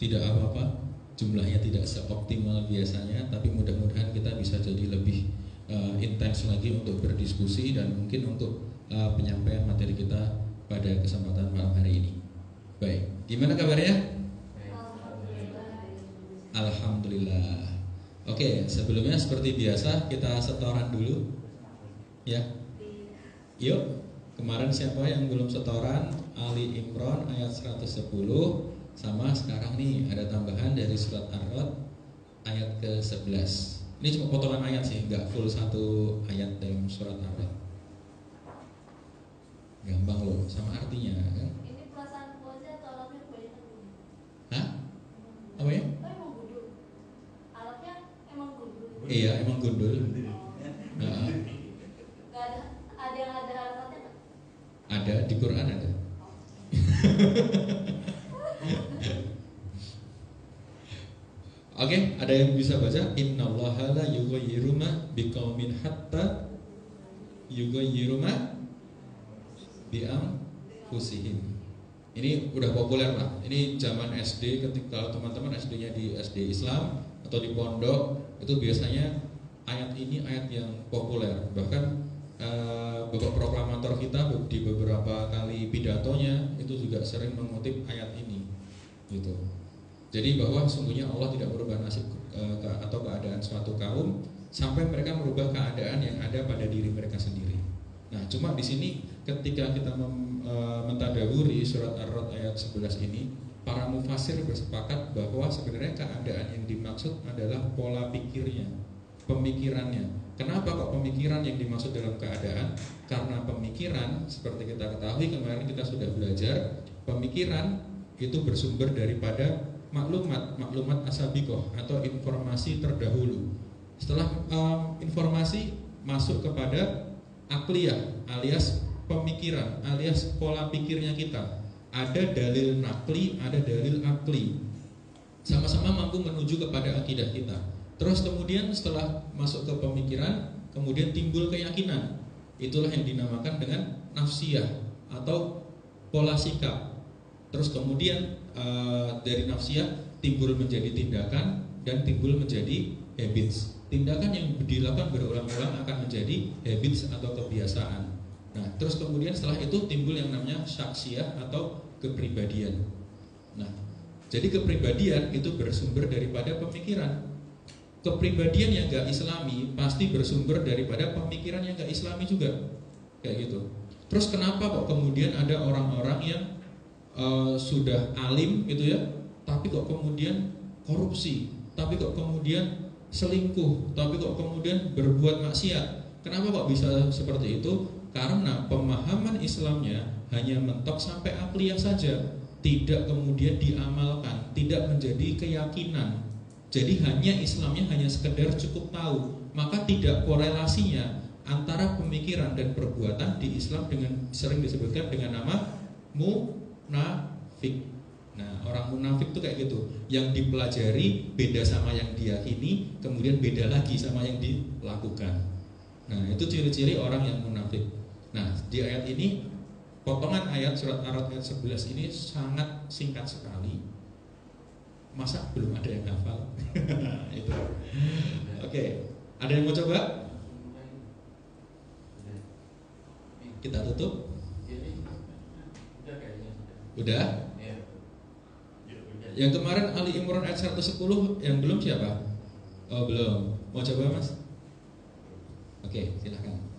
tidak apa-apa, jumlahnya tidak seoptimal biasanya, tapi mudah-mudahan kita bisa jadi lebih intens lagi untuk berdiskusi dan mungkin untuk penyampaian materi kita pada kesempatan malam hari ini. Baik, gimana kabarnya? Alhamdulillah. Oke, sebelumnya seperti biasa kita setoran dulu, ya. Yuk, kemarin siapa yang belum setoran? Ali Imran ayat 110. Sama sekarang nih ada tambahan dari surat Ar-Ra'd ayat ke-11. Ini cuma potongan ayat sih, nggak full satu ayat dalam surat Ar-Ra'd. Gampang loh, sama artinya kan? Ini perasaan puasa atau alamnya kebanyakan? Hah? Apa ya? Emang gundul. Alamnya emang gundul. Iya, emang gundul. Nah, Gak ada yang ada harapannya nggak? ada di Quran ada. Oke, ada yang bisa baca? Innallaha la yughayyiru ma biqaumin hatta yughayyiru ma bi anfusihim. Ini udah populer lah. Ini zaman SD, ketika teman-teman SD-nya di SD Islam atau di pondok, itu biasanya ayat ini ayat yang populer. Bahkan Bapak proklamator kita di beberapa kali pidatonya itu juga sering mengutip ayat ini, gitu. Jadi bahwa sungguhnya Allah tidak merubah nasib atau keadaan suatu kaum sampai mereka merubah keadaan yang ada pada diri mereka sendiri. Nah, cuma di sini ketika kita mentadaburi surat Ar-Ra'd ayat 11 ini, para mufasir bersepakat bahwa sebenarnya keadaan yang dimaksud adalah pola pikirnya, pemikirannya. Kenapa kok pemikiran yang dimaksud dalam keadaan? Karena pemikiran, seperti kita ketahui kemarin kita sudah belajar, pemikiran itu bersumber daripada maklumat asabiqoh atau informasi terdahulu. Setelah informasi masuk kepada akliyah alias pemikiran alias pola pikirnya kita. Ada dalil nakli, ada dalil akli. Sama-sama mampu menuju kepada akidah kita. Terus kemudian setelah masuk ke pemikiran, kemudian timbul keyakinan. Itulah yang dinamakan dengan nafsiyah atau pola sikap. Terus kemudian dari nafsiyah timbul menjadi tindakan dan timbul menjadi habits. Tindakan yang dilakukan berulang-ulang akan menjadi habits atau kebiasaan. Nah, terus kemudian setelah itu timbul yang namanya syaksiyah atau kepribadian. Nah, jadi kepribadian itu bersumber daripada pemikiran. Kepribadian yang gak islami pasti bersumber daripada pemikiran yang gak islami juga, kayak gitu. Terus kenapa kok kemudian ada orang-orang yang sudah alim gitu ya, tapi kok kemudian korupsi, tapi kok kemudian selingkuh, tapi kok kemudian berbuat maksiat? Kenapa kok bisa seperti itu? Karena pemahaman Islamnya hanya mentok sampai akliyah saja, tidak kemudian diamalkan, tidak menjadi keyakinan. Jadi hanya Islamnya hanya sekedar cukup tahu, maka tidak korelasinya antara pemikiran dan perbuatan di Islam dengan sering disebutkan dengan nama munafik. Nah, orang munafik itu kayak gitu, yang dipelajari beda sama yang diyakini, kemudian beda lagi sama yang dilakukan. Nah, itu ciri-ciri orang yang munafik. Nah, di ayat ini, potongan ayat surat Ar-Ra'd ayat 11 ini sangat singkat sekali. Masa belum ada yang hafal? Itu. Oke, ada yang mau coba? Kita tutup. Udah? Yang kemarin Ali Imran ayat 110 yang belum siapa? Oh, belum. Mau coba, Mas? Oke, silakan.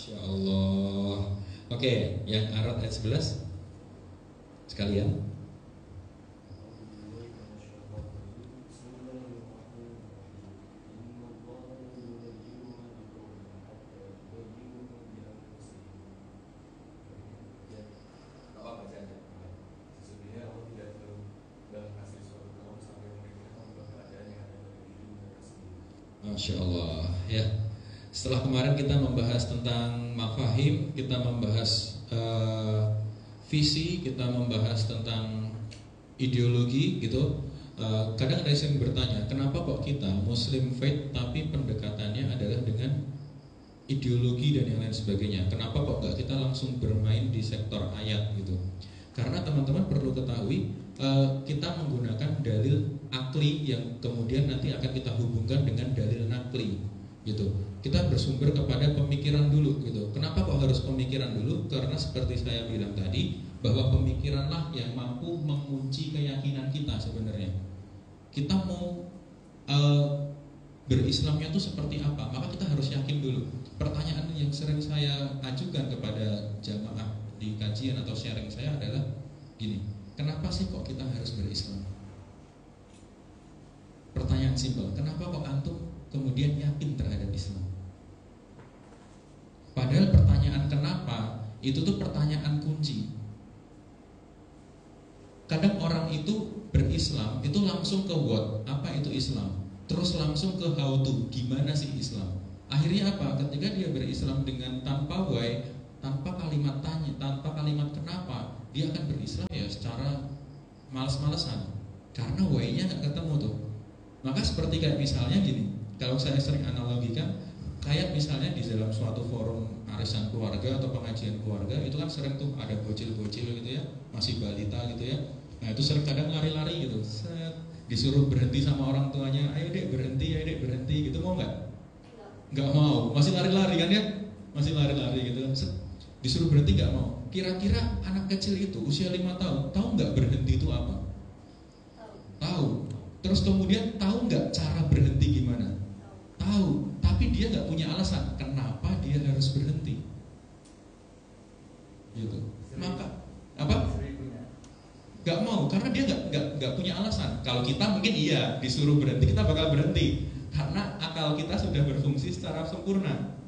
Masya Allah. Oke, yang Arad ayat 11 sekalian. Masya Allah ya. Setelah kemarin kita membahas tentang mafahim, kita membahas visi, kita membahas tentang ideologi gitu. Kadang ada yang bertanya, kenapa kok kita Muslim faith tapi pendekatannya adalah dengan ideologi dan yang lain sebagainya? Kenapa kok nggak kita langsung bermain di sektor ayat gitu? Karena teman-teman perlu ketahui, kita menggunakan dalil akli yang kemudian nanti akan kita hubungkan dengan dalil nakli gitu. Kita bersumber kepada pemikiran dulu gitu. Kenapa kok harus pemikiran dulu? Karena seperti saya bilang tadi, bahwa pemikiranlah yang mampu mengunci keyakinan kita sebenarnya. Kita mau berislamnya itu seperti apa? Maka kita harus yakin dulu. Pertanyaan yang sering saya ajukan kepada jamaah di kajian atau sharing saya adalah gini, kenapa sih kok kita harus berislam? Pertanyaan simpel, kenapa kok antum kemudian yakin terhadap Islam? Padahal pertanyaan kenapa itu tuh pertanyaan kunci. Kadang orang itu berislam itu langsung ke what, apa itu Islam, terus langsung ke how to, gimana sih Islam. Akhirnya apa? Ketika dia berislam dengan tanpa why, tanpa kalimat tanya, tanpa kalimat kenapa, dia akan berislam ya secara malas-malesan, karena why-nya nggak ketemu tuh. Maka seperti kayak misalnya gini, kalau saya sering analogikan, kayak misalnya di dalam suatu forum arisan keluarga atau pengajian keluarga, itu kan sering tuh ada bocil-bocil gitu ya, masih balita gitu ya. Nah itu sering kadang lari-lari gitu, disuruh berhenti sama orang tuanya, ayo dek berhenti gitu, mau nggak? Nggak mau, masih lari-lari kan ya, masih lari-lari gitu. Disuruh berhenti nggak mau. Kira-kira anak kecil itu usia 5 tahun, tahu nggak berhenti itu apa? Tahu. Terus kemudian tahu nggak cara berhenti gimana? Tahu. Tapi dia nggak punya alasan kenapa dia harus berhenti. Gitu. Maka apa? Nggak mau karena dia nggak punya alasan. Kalau kita mungkin iya disuruh berhenti kita bakal berhenti karena akal kita sudah berfungsi secara sempurna.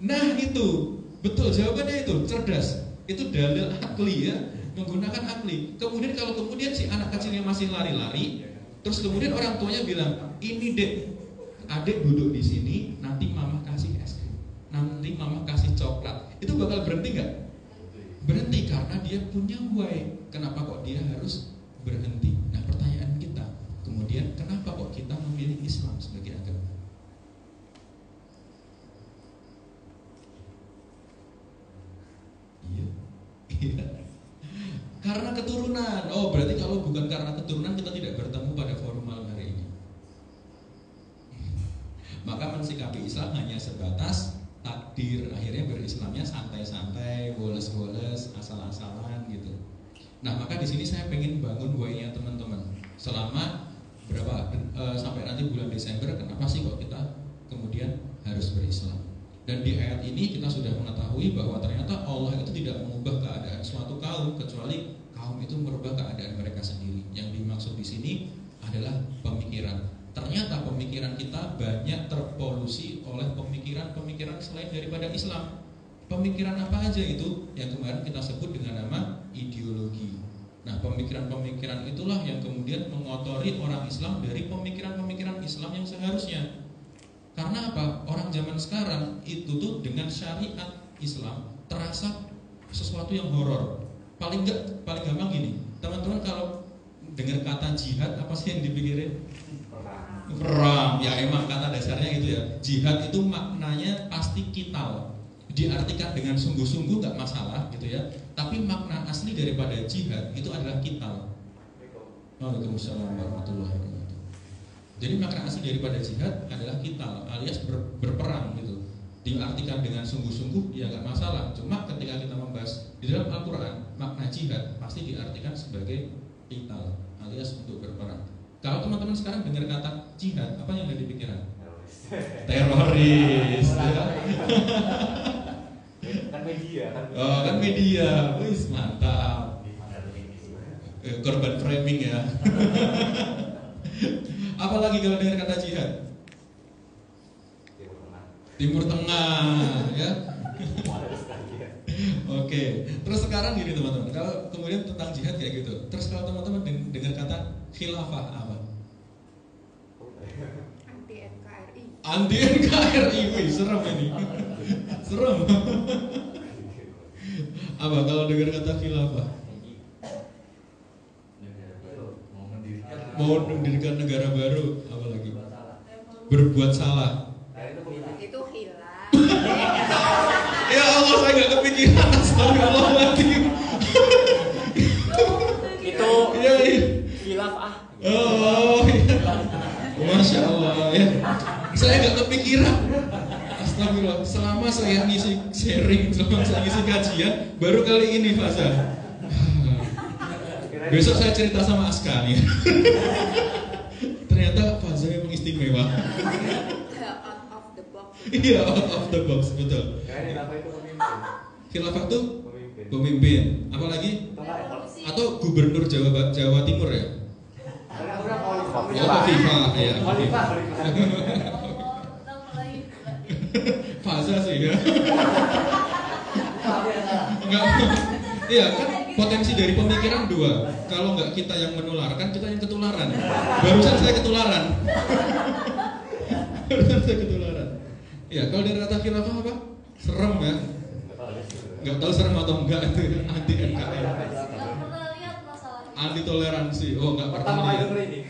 Nah itu betul jawabannya itu cerdas. Itu dalil akli ya, menggunakan akli. Kemudian kalau kemudian si anak kecilnya masih lari-lari, terus kemudian orang tuanya bilang, ini dek, adik duduk di sini, nanti mama kasih es krim, nanti mama kasih coklat. Itu bakal berhenti nggak? Berhenti karena dia punya why. Kenapa kok dia harus berhenti? Nah pertanyaan kita, kemudian kenapa kok kita memilih Islam sebagai agama? Iya. Karena keturunan. Oh, berarti kalau bukan karena keturunan kita tidak bertemu pada forum malam hari ini. Maka mensikapi Islam hanya sebatas takdir. Akhirnya berislamnya santai-santai, woles-woles, asal-asalan gitu. Nah, maka di sini saya pengen bangun why-nya teman-teman. Selama berapa sampai nanti bulan Desember, kenapa sih kok kita kemudian harus berislam? Dan di ayat ini kita sudah mengetahui bahwa ternyata Allah itu tidak mengubah keadaan suatu kaum kecuali kaum itu merubah keadaan mereka sendiri. Yang dimaksud di sini adalah pemikiran. Ternyata pemikiran kita banyak terpolusi oleh pemikiran-pemikiran selain daripada Islam. Pemikiran apa aja itu yang kemarin kita sebut dengan nama ideologi. Nah, pemikiran-pemikiran itulah yang kemudian mengotori orang Islam dari pemikiran-pemikiran Islam yang seharusnya. Karena apa? Orang zaman sekarang itu tuh dengan syariat Islam terasa sesuatu yang horor. Paling gampang gini, teman-teman kalau dengar kata jihad apa sih yang dipikirin? Perang. Ya emang kata dasarnya itu ya. Jihad itu maknanya pasti qital. Diartikan dengan sungguh-sungguh nggak masalah gitu ya. Tapi makna asli daripada jihad itu adalah qital. Waalaikumsalam warahmatullahi wabarakatuh. Jadi makna asli daripada jihad adalah qital alias berperang gitu. Diartikan dengan sungguh-sungguh ya nggak masalah. Cuma ketika kita membahas di dalam Al-Quran makna jihad pasti diartikan sebagai qital alias untuk berperang. Kalau teman-teman sekarang dengar kata jihad, apa yang ada di pikiran? Teroris. Kan media kan. Oh, kan media. Wis mantap. Korban framing ya. Apalagi kalau dengar kata jihad? Timur Tengah, ya. Oke, terus sekarang gini teman-teman, kalau kemudian tentang jihad kayak gitu, terus kalau teman-teman dengar kata khilafah apa? Anti NKRI. Anti NKRI, wih serem ini, serem. Apa kalau dengar kata khilafah? Mau mendirikan negara baru, apa lagi? Berbuat salah. Itu hilang. Ya Allah, saya nggak kepikiran. Astagfirullahaladzim. Itu Iya, iya. khilaf Oh, iya. Masya Allah ya. Saya nggak kepikiran. Astagfirullah. Selama saya ngisi sharing, selama saya ngisi kajian, baru kali ini Faza. Besok saya cerita sama Aska nih. Ternyata Faza memang istimewa. Out of the box. Iya, out of the box, betul. Khilafah itu pemimpin. Khilafah tuh Pemimpin. pemimpin. Apalagi Revolusi. atau gubernur Jawa Timur ya? Oh, Kofifah ya. Khalifah. Faza sih ya. Enggak. Iya kan potensi dari pemikiran dua. Kalau nggak kita yang menularkan, kita yang ketularan. Barusan saya ketularan. Barusan saya ketularan. Ya kalau dari kata khilafah apa? Serem ya. Nggak tahu serem atau enggak itu anti NKRI. Nggak pernah lihat masalahnya. Anti toleransi. Oh nggak pernah Pertama kali lihat. denger ini.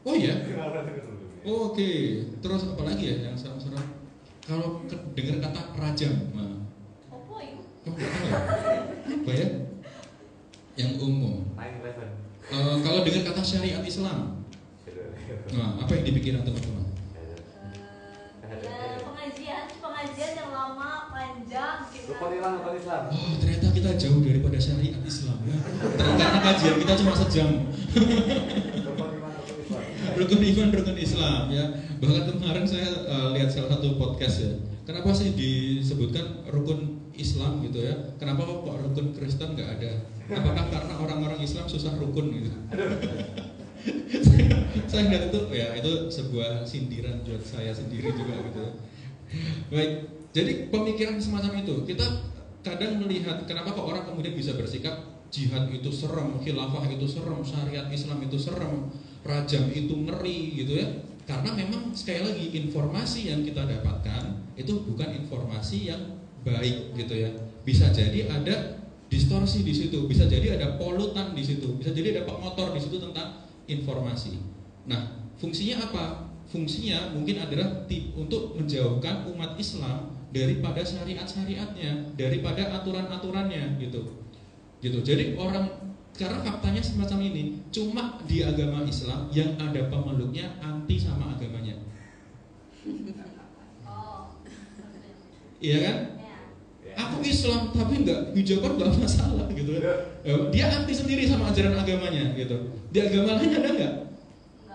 Oh iya. Pernah denger dulu. Oh, oke. Terus apa lagi ya yang serem-serem? Kalau dengar kata rajam, nah, Apa itu? kamu nggak tahu ya? Apa ya? Yang umum. 9/11. Kalau dengar kata syariat Islam, nah apa yang dipikiran teman-teman? Ya, pengajian yang lama, panjang, Rukun Islam. Oh, ternyata kita jauh daripada syariat Islam ya. Karena kajian kita cuma sejam. Rukun iman, rukun Islam ya. Bahkan kemarin saya lihat salah satu podcast ya. Kenapa sih disebutkan rukun Islam gitu ya? Kenapa kok rukun Kristen nggak ada? Apakah karena orang-orang Islam susah rukun gitu? Saya lihat itu ya itu sebuah sindiran buat saya sendiri juga gitu ya. Baik, jadi pemikiran semacam itu kita kadang melihat kenapa kok orang kemudian bisa bersikap jihad itu serem, khilafah itu serem, syariat Islam itu serem, rajam itu ngeri gitu ya. Karena memang sekali lagi informasi yang kita dapatkan itu bukan informasi yang baik gitu ya. Bisa jadi ada distorsi di situ, bisa jadi ada polutan di situ, bisa jadi ada pengotor di situ tentang informasi. Nah, fungsinya apa? Fungsinya mungkin adalah untuk menjauhkan umat Islam daripada syariat-syariatnya, daripada aturan-aturannya gitu. Jadi orang karena faktanya semacam ini, cuma di agama Islam yang ada pemeluknya anti sama agamanya. Oh. Iya kan? Ya. Aku Islam tapi enggak hijaban enggak masalah gitu kan. Dia anti sendiri sama ajaran agamanya gitu. Di agama lain ada enggak?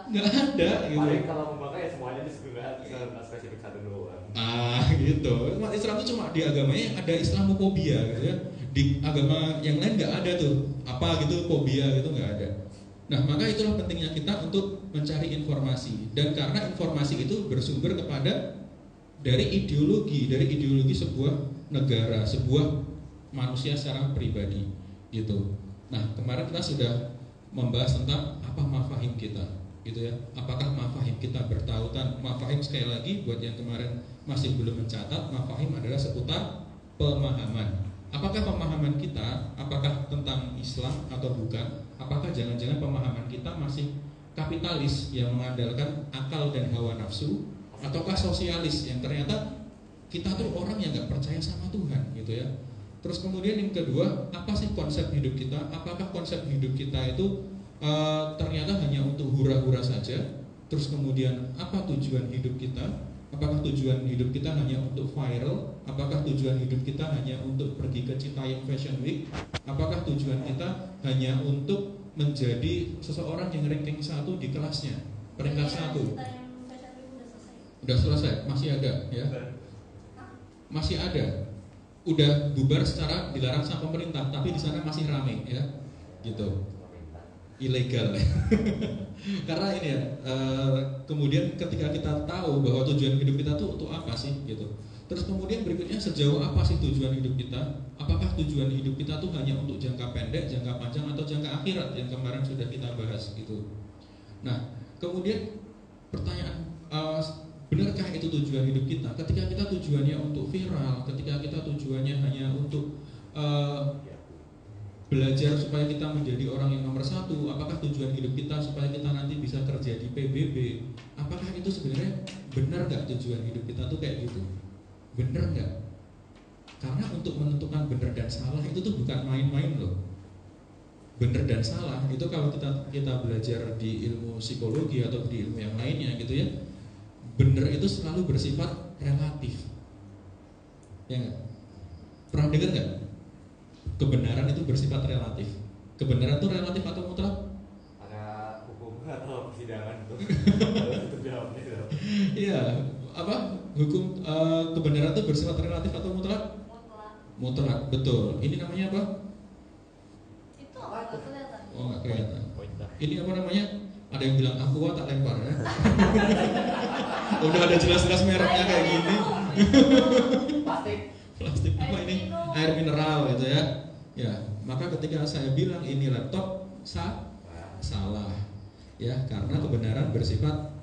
Enggak ada gitu. Paling kalau memakai ya semuanya disebutkan spesifik satu doang. Gitu. Umat Islam itu cuma di agamanya ada Islamofobia gitu ya. Di agama yang lain nggak ada tuh apa gitu fobia gitu nggak ada. Nah maka itulah pentingnya kita untuk mencari informasi dan karena informasi itu bersumber kepada dari ideologi sebuah negara, sebuah manusia secara pribadi gitu. Nah kemarin kita sudah membahas tentang apa mafahim kita gitu ya. Apakah mafahim kita bertautan? Mafahim sekali lagi buat yang kemarin masih belum mencatat, mafahim adalah seputar pemahaman. Apakah pemahaman kita, apakah tentang Islam atau bukan? Apakah jangan-jangan pemahaman kita masih kapitalis yang mengandalkan akal dan hawa nafsu, ataukah sosialis yang ternyata kita tuh orang yang nggak percaya sama Tuhan, gitu ya? Terus kemudian yang kedua, apa sih konsep hidup kita? Apakah konsep hidup kita itu ternyata hanya untuk hura-hura saja? Terus kemudian apa tujuan hidup kita? Apakah tujuan hidup kita hanya untuk viral? Apakah tujuan hidup kita hanya untuk pergi ke Citayam Fashion Week? Apakah tujuan kita hanya untuk menjadi seseorang yang ranking 1 di kelasnya? Peringkat 1? Udah selesai, masih ada ya. Masih ada. Udah bubar secara dilarang sama pemerintah, tapi di sana masih rame ya. Gitu. Ilegal. Karena ini ya, kemudian ketika kita tahu bahwa tujuan hidup kita tuh untuk apa sih gitu. Terus kemudian berikutnya, sejauh apa sih tujuan hidup kita? Apakah tujuan hidup kita tuh hanya untuk jangka pendek, jangka panjang, atau jangka akhirat yang kemarin sudah kita bahas gitu. Nah, kemudian pertanyaan, benarkah itu tujuan hidup kita? Ketika kita tujuannya untuk viral, ketika kita tujuannya hanya untuk belajar supaya kita menjadi orang yang nomor satu, apakah tujuan hidup kita supaya kita nanti bisa kerja di PBB? Apakah itu sebenarnya benar nggak tujuan hidup kita tuh kayak gitu? Benar nggak? Karena untuk menentukan benar dan salah itu tuh bukan main-main loh. Benar dan salah itu kalau kita belajar di ilmu psikologi atau di ilmu yang lainnya gitu ya, benar itu selalu bersifat relatif. Ya nggak? Pernah dengar nggak? Kebenaran itu bersifat relatif. Kebenaran itu relatif atau mutlak? Ada hukum atau persidangan itu. Itu jawabnya itu. Iya, apa? Hukum kebenaran itu bersifat relatif atau mutlak? Mutlak, betul. Ini namanya apa? Itu nggak kelihatan. Oh, nggak kelihatan. Ini apa namanya? Ada yang bilang aqua tak lempar ya. Udah ada jelas-jelas mereknya kayak gini. Plastik apa ini? Air mineral gitu ya. Ya, maka ketika saya bilang ini laptop salah. Ya, karena kebenaran bersifat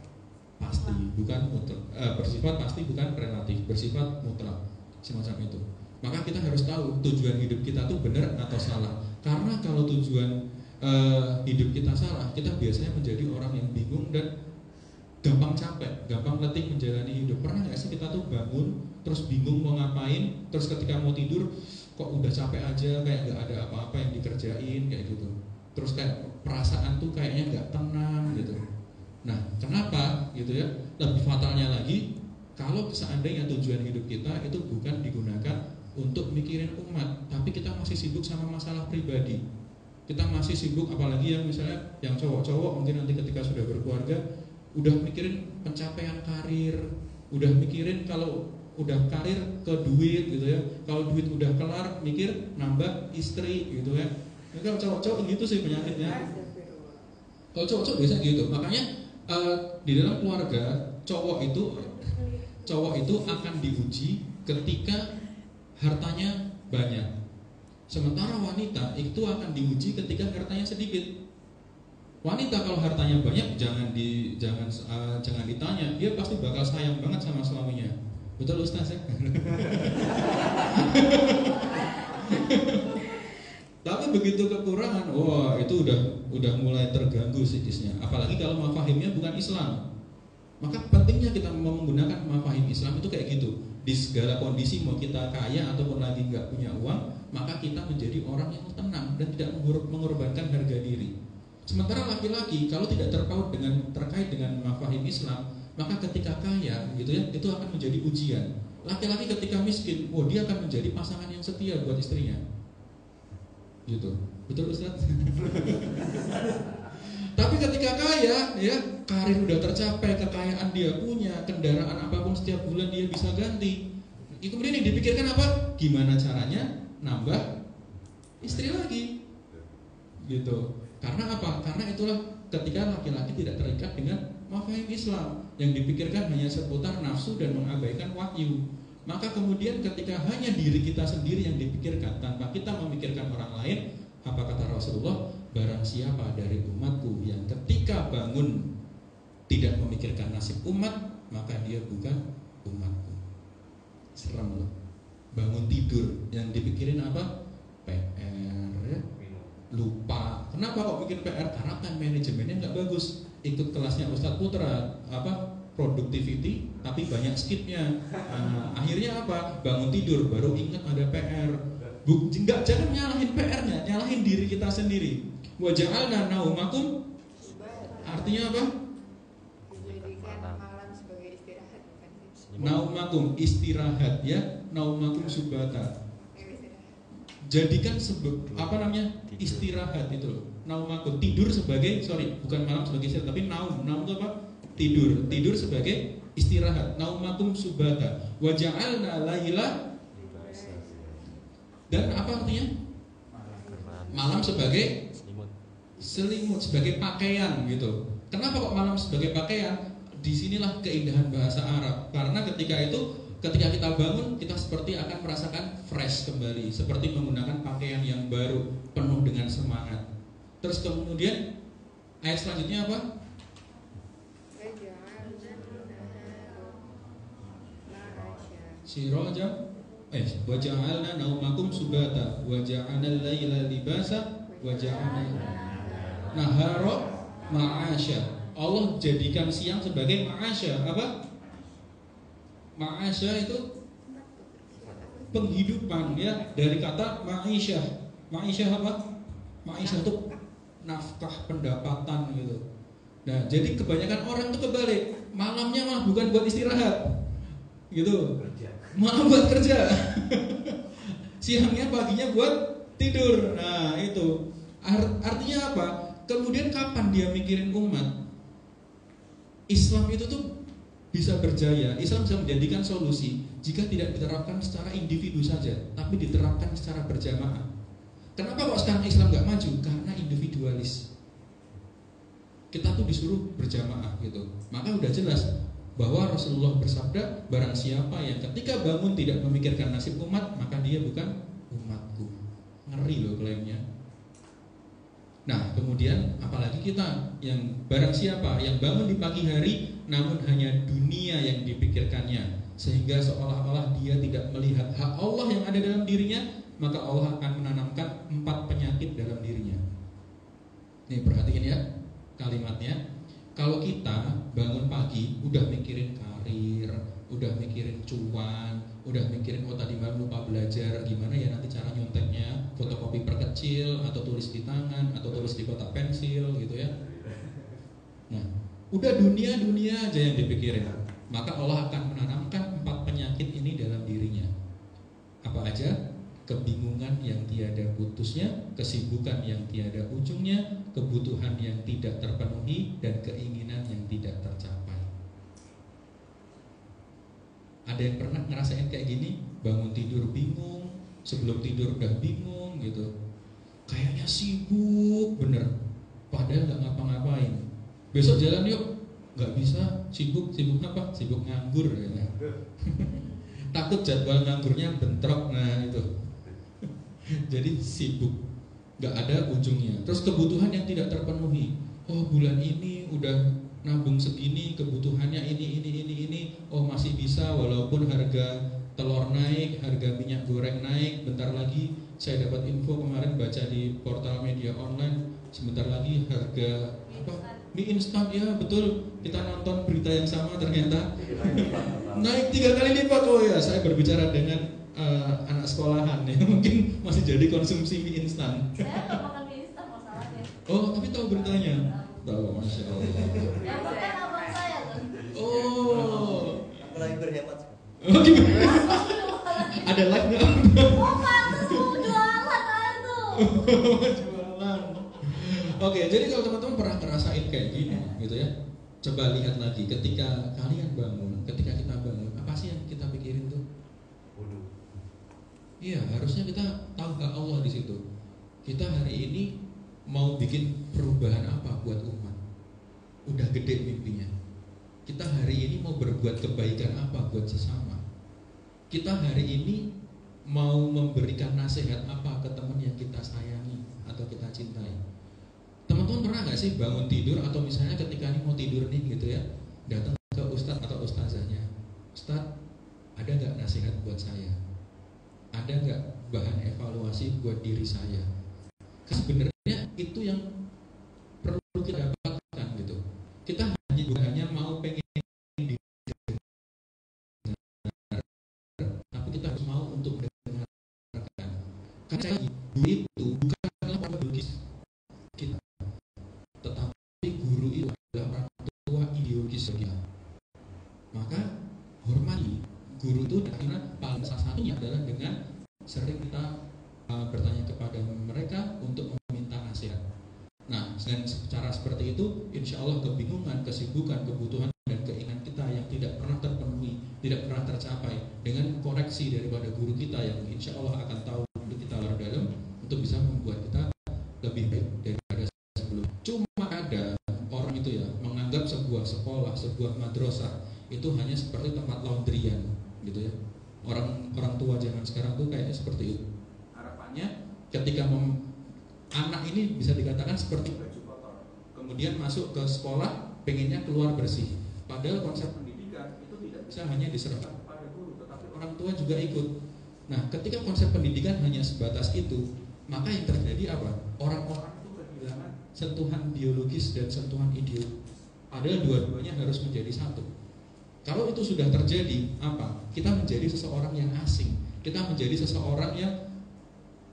pasti, bukan mutlak. Bersifat pasti bukan relatif, bersifat mutlak. Semacam itu. Maka kita harus tahu tujuan hidup kita tuh benar atau salah. Karena kalau tujuan hidup kita salah, kita biasanya menjadi orang yang bingung dan gampang capek, gampang letih menjalani hidup. Pernah nggak sih kita tuh bangun terus bingung mau ngapain, terus ketika mau tidur kok udah capek aja, kayak nggak ada apa-apa yang dikerjain kayak gitu. Terus kayak perasaan tuh kayaknya nggak tenang gitu. Nah, kenapa gitu ya? Lebih fatalnya lagi, kalau seandainya tujuan hidup kita itu bukan digunakan untuk mikirin umat, tapi kita masih sibuk sama masalah pribadi. Kita masih sibuk, apalagi yang misalnya yang cowok-cowok mungkin nanti ketika sudah berkeluarga udah mikirin pencapaian karir, udah mikirin kalau udah karir ke duit gitu ya. Kalau duit udah kelar mikir nambah istri gitu ya. Kalau cowok-cowok gitu sih penyakitnya. Kalau cowok-cowok biasa gitu. Makanya di dalam keluarga cowok itu akan diuji ketika hartanya banyak. Sementara wanita itu akan diuji ketika hartanya sedikit. Wanita kalau hartanya banyak jangan ditanya, dia pasti bakal sayang banget sama suaminya. Betul Ustaz ya? Tapi begitu kekurangan, wah itu udah mulai terganggu psikisnya. Apalagi kalau mafahimnya bukan Islam. Maka pentingnya kita menggunakan mafahim Islam itu kayak gitu. Di segala kondisi mau kita kaya ataupun lagi nggak punya uang, maka kita menjadi orang yang tenang dan tidak mengorbankan harga diri. Sementara laki-laki kalau tidak terkait dengan mafahim Islam, maka ketika kaya gitu ya, itu akan menjadi ujian. Laki-laki ketika miskin, dia akan menjadi pasangan yang setia buat istrinya. Gitu. Betul Ustaz? Tapi ketika kaya, ya karir udah tercapai, kekayaan dia punya, kendaraan apapun setiap bulan dia bisa ganti. Kemudian yang dipikirkan apa? Gimana caranya nambah istri lagi? Gitu. Karena apa? Karena itulah ketika laki-laki tidak terikat dengan mafahim Islam, yang dipikirkan hanya seputar nafsu dan mengabaikan wahyu. Maka kemudian ketika hanya diri kita sendiri yang dipikirkan tanpa kita memikirkan orang lain, apa kata Rasulullah? Barang siapa dari umatku yang ketika bangun tidak memikirkan nasib umat, maka dia bukan umatku. Serem loh. Bangun tidur yang dipikirin apa? PR ya? Lupa. Kenapa kok bikin PR? Karena kan manajemennya nggak bagus. Ikut kelasnya Ustadz Putra productivity tapi banyak skipnya. Akhirnya apa? Bangun tidur baru ingat ada PR. Jangan nyalahin PR-nya, nyalahin diri kita sendiri. Wa ja'alna naumakum, artinya apa? Dijadikan malam sebagai istirahat, bukan sih? Naumakum istirahat ya, naumakum subata. Jadikan istirahat itu loh. Naumakum tidur sebagai bukan malam sebagai istirahat, tapi naum itu apa? Tidur sebagai istirahat. Naumakum subata wa ja'alna laila, dan apa artinya? Malam sebagai selimut, sebagai pakaian gitu. Kenapa kok malam sebagai pakaian? Disinilah keindahan bahasa Arab. Karena ketika kita bangun, kita seperti akan merasakan fresh kembali, seperti menggunakan pakaian yang baru, penuh dengan semangat. Terus kemudian ayat selanjutnya apa? Sirajam wa ja'alna naumakum subata wa ja'alna al-laila libasa wa ja'alna nahara ma'asya. Allah jadikan siang sebagai ma'asya. Apa? Ma'asya itu penghidupan ya, dari kata ma'isyah. Ma'isyah apa? Ma'isyah itu nafkah, pendapatan gitu. Nah, jadi kebanyakan orang itu kebalik. Malamnya malah bukan buat istirahat. Gitu. Malah buat kerja. Siangnya, paginya buat tidur. Nah, itu. Artinya apa? Kemudian kapan dia mikirin umat? Islam itu tuh bisa berjaya, Islam bisa menjadikan solusi jika tidak diterapkan secara individu saja, tapi diterapkan secara berjamaah. Kenapa kok sekarang Islam gak maju? Karena individualis. Kita tuh disuruh berjamaah gitu. Maka udah jelas bahwa Rasulullah bersabda, barang siapa yang ketika bangun tidak memikirkan nasib umat, maka dia bukan umatku. Ngeri loh klaimnya. Nah, kemudian apalagi kita yang barang siapa yang bangun di pagi hari namun hanya dunia yang dipikirkannya, sehingga seolah-olah dia tidak melihat hak Allah yang ada dalam dirinya, maka Allah akan menanamkan 4 penyakit dalam dirinya. Nih perhatiin ya kalimatnya. Kalau kita bangun pagi udah mikirin karir, udah mikirin cuan, udah mikirin tadi malam lupa belajar gimana ya nanti cara nyonteknya, fotokopi perkecil atau tulis di tangan atau tulis di kotak pensil gitu ya. Nah, udah dunia aja yang dipikirin. Maka Allah akan menanamkan 4 penyakit ini dalam dirinya. Apa aja? Kebingungan yang tiada putusnya, kesibukan yang tiada ujungnya, kebutuhan yang tidak terpenuhi, dan keinginan yang tidak tercapai. Ada yang pernah ngerasain kayak gini? Bangun tidur bingung, sebelum tidur udah bingung gitu. Kayaknya sibuk bener, padahal gak ngapa-ngapain. Besok jalan yuk, gak bisa, sibuk apa? Sibuk nganggur ya. Takut jadwal nganggurnya bentrok, nah itu. Jadi sibuk, gak ada ujungnya. Terus kebutuhan yang tidak terpenuhi. Oh bulan ini udah nabung segini, kebutuhannya ini. Oh masih bisa walaupun harga telur naik, harga minyak goreng naik. Bentar lagi saya dapat info kemarin baca di portal media online, sebentar lagi harga mie instan, ya betul. Kita nonton berita yang sama ternyata naik 3 kali lipat. Oh ya, saya berbicara dengan anak sekolahan ya, mungkin masih jadi konsumsi mie instan. Saya nggak makan mie instan masalahnya. Oh, tapi tahu beritanya? Tahu, masya Allah. Yang makan abang saya tuh. Oh, Aku lagi berhemat. oh gimana? Ada live nggak? Oh pantas mau jualan aja tuh. Jualan. Oke, jadi kalau teman-teman pernah ngerasain kayak gini, gitu ya, coba lihat lagi ketika kalian bangun, ketika kita bangun, apa sih yang kita pikirin tuh? Iya, harusnya kita tahu hak Allah di situ. Kita hari ini mau bikin perubahan apa buat umat? Udah gede mimpinya. Kita hari ini mau berbuat kebaikan apa buat sesama? Kita hari ini mau memberikan nasihat apa ke teman yang kita sayangi atau kita cintai? Teman-teman pernah nggak sih bangun tidur atau misalnya ketika ini mau tidur nih gitu ya, datang ke ustadz atau ustazahnya, Ustadz, ada nggak nasihat buat saya? Ada nggak bahan evaluasi buat diri saya? Sebenarnya itu yang perlu kita dapatkan gitu. Kita hanya mau pengen didengar, tapi kita harus mau untuk mendengarkan. Karena guru itu bukanlah orang biologis kita, tetapi guru itu adalah orang tua ideologis kita. Maka hormati guru itu, karena paling salah satunya adalah dengan sering kita bertanya kepada mereka untuk meminta nasihat. Nah, dengan cara seperti itu, insya Allah kebingungan, kesibukan, kebutuhan dan keinginan kita yang tidak pernah referensi daripada guru kita yang insya Allah akan tahu kita luar dalam untuk bisa membuat kita lebih baik daripada sebelum. Cuma ada orang itu ya menganggap sebuah sekolah, sebuah madrasah itu hanya seperti tempat laundryan gitu ya. Orang tua zaman sekarang tuh kayaknya seperti itu. Harapannya ketika anak ini bisa dikatakan seperti baju kotor, kemudian masuk ke sekolah pengennya keluar bersih. Padahal konsep pendidikan itu tidak bisa hanya diserahkan kepada guru, tetapi orang tua juga ikut. Nah, ketika konsep pendidikan hanya sebatas itu, maka yang terjadi apa? Orang-orang itu kehilangan sentuhan biologis dan sentuhan ideologis. Padahal dua-duanya harus menjadi satu. Kalau itu sudah terjadi, apa? Kita menjadi seseorang yang asing. Kita menjadi seseorang yang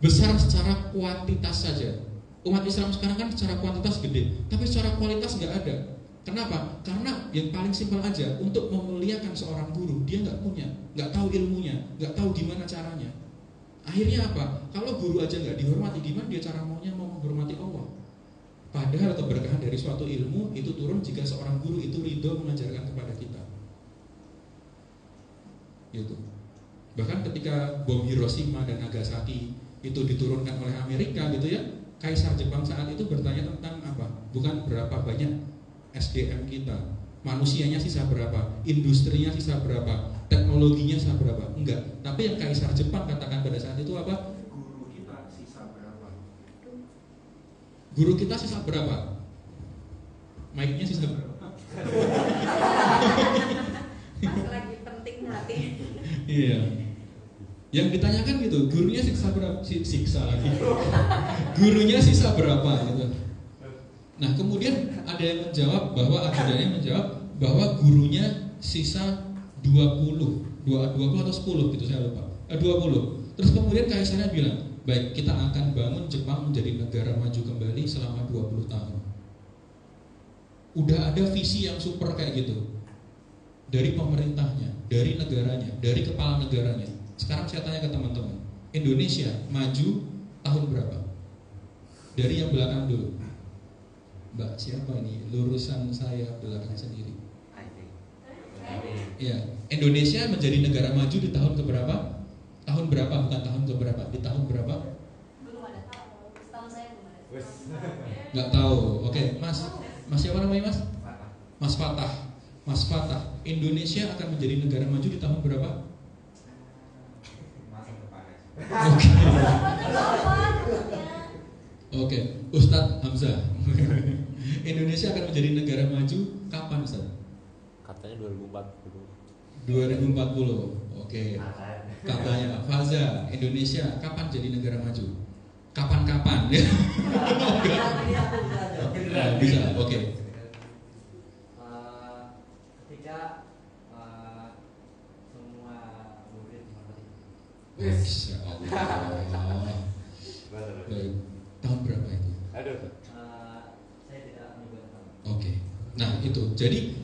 besar secara kuantitas saja. Umat Islam sekarang kan secara kuantitas gede, tapi secara kualitas nggak ada. Kenapa? Karena yang paling simpel aja, untuk memuliakan seorang guru, dia nggak punya, nggak tahu ilmunya, nggak tahu gimana caranya. Akhirnya apa? Kalau guru aja nggak dihormati, gimana dia cara maunya mau menghormati Allah? Padahal keberkahan dari suatu ilmu itu turun jika seorang guru itu ridho mengajarkan kepada kita. Gitu. Bahkan ketika bom Hiroshima dan Nagasaki itu diturunkan oleh Amerika gitu ya, Kaisar Jepang saat itu bertanya tentang apa? Bukan berapa banyak SDM kita, manusianya sisa berapa, industrinya sisa berapa, teknologinya sisa berapa, enggak. Tapi yang Kaisar Jepang katakan pada saat itu apa? Guru kita sisa berapa? Guru kita sisa berapa? Mic-nya sisa berapa? Pas lagi penting hati. Iya. Yang ditanyakan gitu, gurunya sisa berapa? Siksa lagi. Gurunya sisa berapa gitu. Nah, kemudian ada yang menjawab bahwa gurunya sisa 20 atau 10 gitu, saya lupa. 20. Terus kemudian kaisarnya bilang, "Baik, kita akan bangun Jepang menjadi negara maju kembali selama 20 tahun." Udah ada visi yang super kayak gitu. Dari pemerintahnya, dari negaranya, dari kepala negaranya. Sekarang saya tanya ke teman-teman, Indonesia maju tahun berapa? Dari yang belakang dulu. Mbak, siapa ini? Lurusan saya belakang sendiri. Ya, Indonesia menjadi negara maju di tahun keberapa? Tahun berapa? Bukan tahun keberapa? Di tahun berapa? Belum ada tahu. Setahu saya belum ada. Nggak tahu. Oke, Mas siapa namanya Mas? Mas Fatah. Mas Fatah, Indonesia akan menjadi negara maju di tahun berapa? Oke, Ustadz Hamzah. Indonesia akan menjadi negara maju kapan, Ustadz? Katanya 2040. 2040. Oke. Katanya Faza, Indonesia kapan jadi negara maju? Kapan-kapan? Bisa. Oke. Ketika semua murid mengerti. Masya Allah. Baik. Tahun berapa itu? Aduh. Saya tidak menyebutkan. Oke. Nah itu. Jadi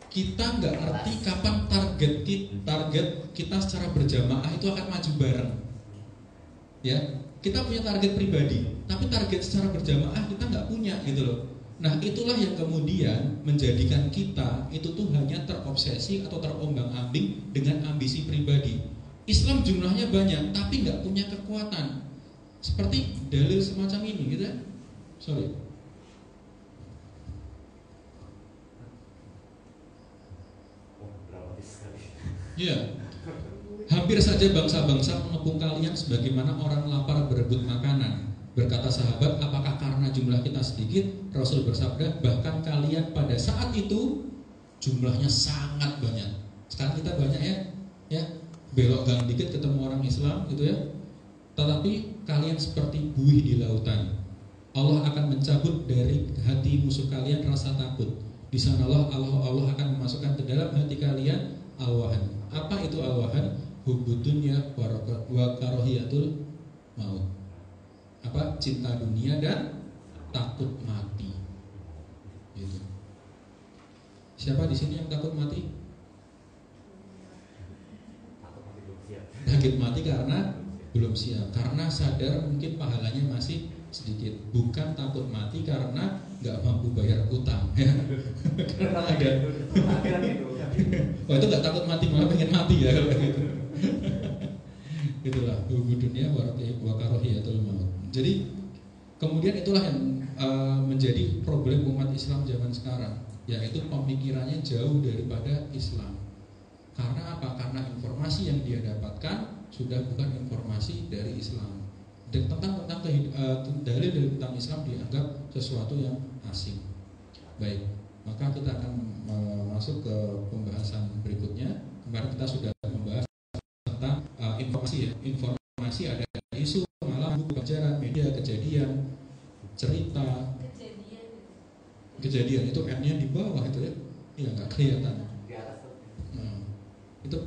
kita nggak ngerti kapan target kita secara berjamaah itu akan maju bareng. Ya, kita punya target pribadi, tapi target secara berjamaah kita nggak punya gitu loh. Nah itulah yang kemudian menjadikan kita itu tuh hanya terobsesi atau terombang-ambing dengan ambisi pribadi. Islam jumlahnya banyak tapi nggak punya kekuatan. Seperti dalil semacam ini gitu ya. Sorry. Ya, hampir saja bangsa-bangsa mengepung kalian sebagaimana orang lapar berebut makanan. Berkata sahabat, apakah karena jumlah kita sedikit? Rasul bersabda, bahkan kalian pada saat itu jumlahnya sangat banyak. Sekarang kita banyak ya belok gang dikit ketemu orang Islam gitu ya. Tetapi kalian seperti buih di lautan. Allah akan mencabut dari hati musuh kalian rasa takut. Di sanalah Allah akan memasukkan ke dalam hati kalian alwahan. Apa itu alwahan? Hubbud dunya wa karahiyatul maut. Apa? Cinta dunia dan takut mati. Gitu. Siapa di sini yang takut mati? Takut mati karena belum siap, karena sadar mungkin pahalanya masih sedikit. Bukan takut mati karena nggak mampu bayar utang ya. Karena ada. Oh itu nggak takut mati, malah pengen mati ya kalau gitu. Itulah hubbu dunya wa karahiyatul maut. Jadi kemudian itulah yang menjadi problem umat Islam zaman sekarang, yaitu pemikirannya jauh daripada Islam. Karena apa? Karena informasi yang dia dapatkan sudah bukan informasi dari Islam. Dan tentang dalil tentang Islam dianggap sesuatu yang asing. Baik, maka kita akan masuk ke pembahasan berikutnya. Kemarin kita sudah membahas tentang informasi ya. Informasi ada isu, malam, pelajaran, media, kejadian, cerita. Kejadian itu N-nya di bawah itu ya. Iya, nggak kelihatan. Nah, itu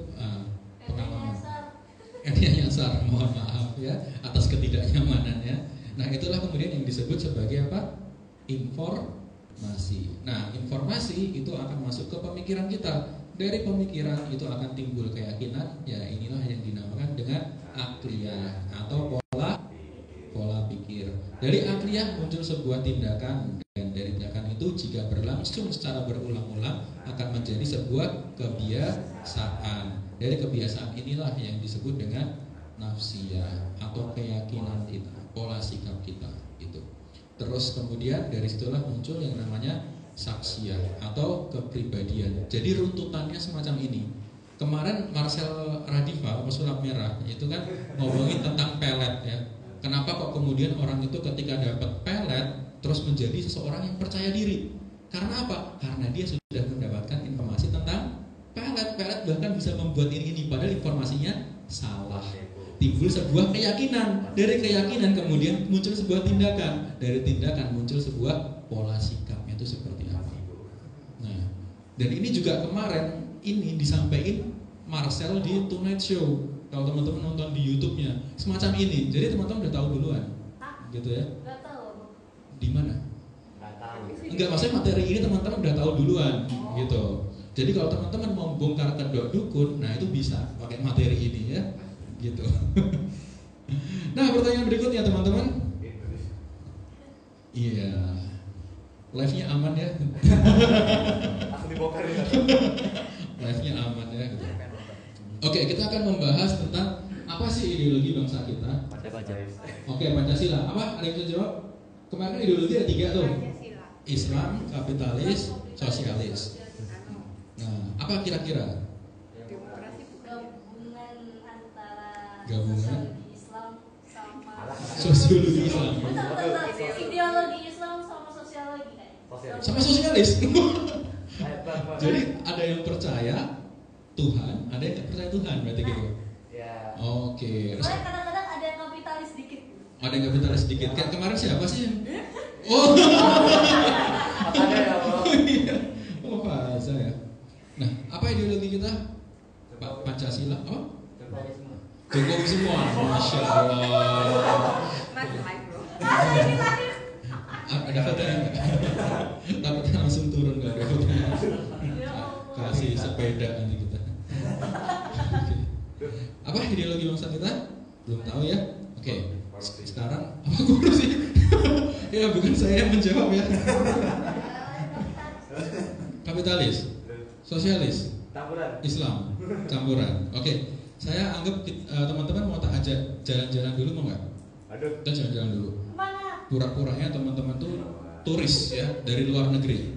pengalaman. N-nya nyasar, mohon maaf ya atas ketidaknyamanannya. Nah, itulah kemudian yang disebut sebagai apa? Informasi. Nah, informasi itu akan masuk ke pemikiran kita. Dari pemikiran itu akan timbul keyakinan. Ya, inilah yang dinamakan dengan akliyah atau pola pikir. Dari akliyah muncul sebuah tindakan, dan dari tindakan itu jika berlangsung secara berulang-ulang akan menjadi sebuah kebiasaan. Dari kebiasaan inilah yang disebut dengan nafsiyah atau keyakinan kita, pola sikap kita itu. Terus kemudian dari situlah muncul yang namanya saksiyah atau kepribadian. Jadi runtutannya semacam ini. Kemarin Marcel Radiva, pesulap merah, itu kan ngomongin tentang pelet ya. Kenapa kok kemudian orang itu ketika dapat pelet terus menjadi seseorang yang percaya diri? Karena apa? Karena dia sudah mendapatkan informasi tentang pelet bahkan bisa membuat ini padahal informasinya salah. Timbul sebuah keyakinan. Dari keyakinan kemudian muncul sebuah tindakan. Dari tindakan muncul sebuah pola sikapnya itu seperti apa. Nah, dan ini juga kemarin ini disampaikan Marcel di Tonight Show. Kalau teman-teman nonton di YouTube-nya semacam ini. Jadi teman-teman udah tahu duluan. Gitu ya. Gak tahu. Di mana? Nggak tahu. Enggak, maksudnya materi ini teman-teman udah tahu duluan gitu. Jadi kalau teman-teman mau bongkar kedok dukun, nah itu bisa pakai materi ini ya. Gitu. Nah, pertanyaan berikutnya teman-teman. Iya. Live-nya aman ya. Langsung dibongkar ya. Live-nya aman ya gitu. Oke, kita akan membahas tentang apa sih ideologi bangsa kita. Oke, Pancasila. Apa? Ada yang bisa jawab? Kemarin ideologi ada 3 tuh. Pancasila. Islam, kapitalis, sosialis. Nah, apa kira-kira? Demokrasi bukan. Gabungan antara Gabungan. sosiologi Islam sama Sosiologi Islam. Betul. Ideologi Islam sama sosiologi Sama sosialis. Jadi Jadi ada yang percaya Tuhan, ada yang tidak percaya Tuhan, berarti gitu. ya Oke. Soalnya kadang-kadang ada yang kapitalis dikit. Ada yang kapitalis sedikit. Kayak kemarin siapa sih yang? Oh. makanya ya bro. Iya. Oh, bahasa ya. Nah, apa ideologi kita? Pancasila. Oh? Jokowi semua. Masya Allah. Mas live bro. Ada fotonya nggak? Takutnya langsung turun nggak ada fotonya. Kasih sepeda nanti kita. Oke. Apa ideologi bangsa kita? Belum tahu ya. Oke. Sekarang apa guru sih? Ya bukan saya yang menjawab ya. Kapitalis, sosialis, Campuran. Islam, campuran. Oke. Saya anggap teman-teman mau tak ajak jalan-jalan dulu mau nggak? Aduh. Kita jalan-jalan dulu. Mana? Pura-puranya teman-teman tuh turis ya dari luar negeri.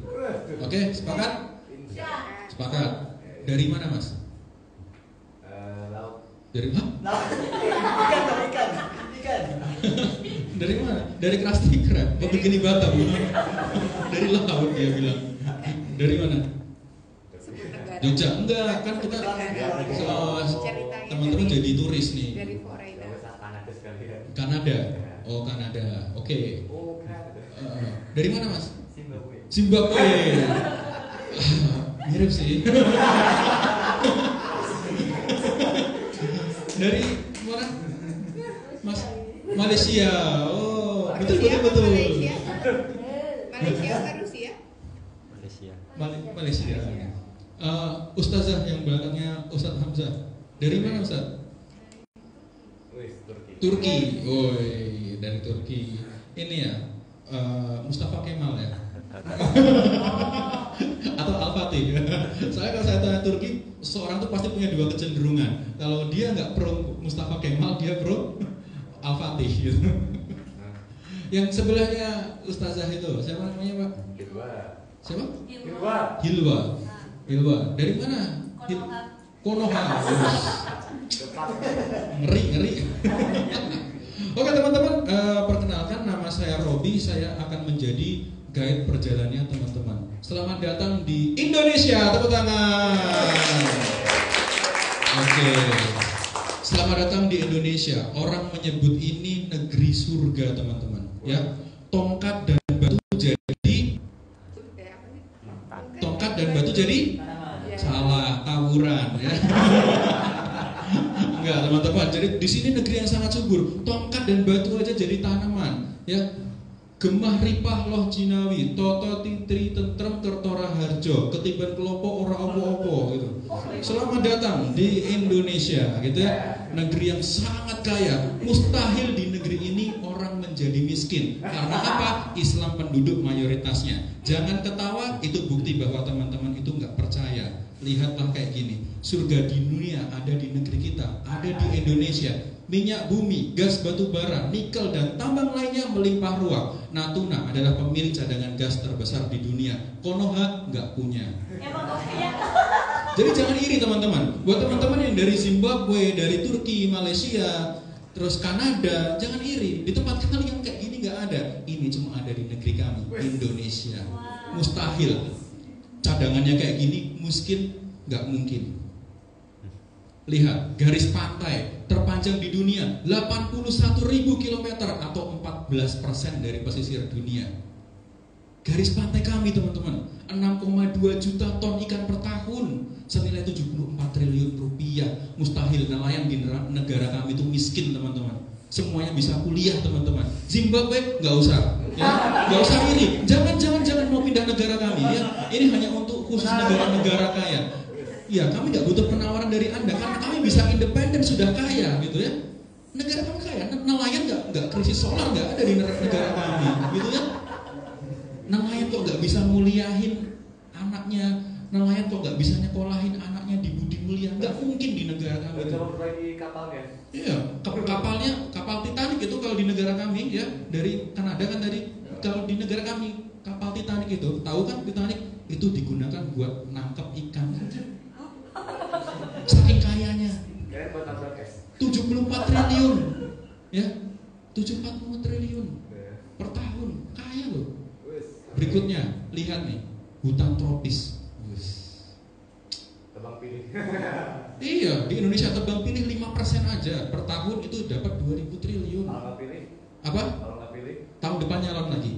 Oke, sepakat? Ya. Sepakat. Dari mana mas? Laut. Dari mana? Ikan. Dari mana? Dari Krusty Krab. Oh begini Batam. Dari laut dia bilang. Dari mana? Sebut negara. Jogja. Enggak, kan kita teman-teman jadi turis nih. Dari foreigner. Gak usah Kanada sekalian. Kanada. Oh Kanada. Oke. Oh Kanada. Dari mana mas? Zimbabwe. Zimbabwe. Mirip sih. Dari mana? Mas Malaysia. Oh, betul. Malaysia. Malaysia ke Rusia. Malaysia. Ustazah yang belakangnya Ustaz Hamzah. Dari mana Ustaz? Wih, Turki. Turki. Woi, dari Turki. Ini ya Mustafa Kemal ya. Atau Al-Fatih. Soalnya kalau saya tanya Turki, seorang tuh pasti punya 2 kecenderungan. Kalau dia nggak pro Mustafa Kemal, dia pro Al-Fatih gitu. Yang sebelahnya Ustazah itu siapa namanya Pak? Hilwa. Siapa? Hilwa. Dari mana? Konoha. Ngeri. Oke teman-teman, perkenalkan nama saya Robi. Saya akan menjadi guide perjalanannya teman-teman. Selamat datang di Indonesia, tepuk tangan. Oke. Selamat datang di Indonesia. Orang menyebut ini negeri surga teman-teman. Ya, tongkat dan batu jadi salah, tawuran ya. Enggak teman-teman. Jadi di sini negeri yang sangat subur. Tongkat dan batu aja jadi tanaman. Ya, gemah ripah loh Jinawi, toto titri tentrem kertora harjo, ketiban kelopo ora opo-opo gitu. Selamat datang di Indonesia gitu ya. Negeri yang sangat kaya. Mustahil di negeri ini orang menjadi miskin. Karena apa? Islam penduduk mayoritasnya. Jangan ketawa, itu bukti bahwa teman-teman itu nggak percaya. Lihatlah kayak gini. Surga di dunia ada di negeri kita, ada di Indonesia. Minyak bumi, gas batu bara, nikel dan tambang lainnya melimpah ruah. Natuna adalah pemilik cadangan gas terbesar di dunia. Konoha nggak punya. Jadi jangan iri teman-teman. Buat teman-teman yang dari Zimbabwe, dari Turki, Malaysia, terus Kanada, jangan iri. Di tempat kalian kayak gini nggak ada. Ini cuma ada di negeri kami, Indonesia. Mustahil. Cadangannya kayak gini, miskin nggak mungkin. Lihat, garis pantai terpanjang di dunia 81.000 km atau 14% dari pesisir dunia. Garis pantai kami teman-teman 6,2 juta ton ikan per tahun, senilai 74 triliun rupiah. Mustahil nelayan di negara kami itu miskin teman-teman. Semuanya bisa kuliah teman-teman. Zimbabwe nggak usah, ya, nggak usah iri. Jangan mau pindah negara kami ya. Ini hanya untuk khusus negara-negara kaya. Ya, kami nggak butuh penawaran dari Anda karena kami bisa independen, sudah kaya gitu ya. Negara kami kaya, nelayan nggak krisis solar nggak ada di negara kami, gitu ya. Nelayan kok nggak bisa muliahin anaknya, nelayan kok nggak bisa nyekolahin anaknya di budi mulia, nggak mungkin di negara kami. Kalau berbagi kapalnya? Iya, kapal Titanic itu kalau di negara kami ya, dari Kanada kan tadi, kalau di negara kami kapal Titanic itu, tahu kan Titanic itu digunakan buat nangkep ikan. Saking kayanya 74 triliun ya, 74 triliun per tahun, kaya loh. Berikutnya, lihat nih, hutan tropis. Tebang pilih. Iya, di Indonesia tebang pilih 5% aja per tahun itu dapat 2.000 triliun. Kalau nggak pilih? Apa? Kalau nggak pilih? Tahun depan nyalon lagi.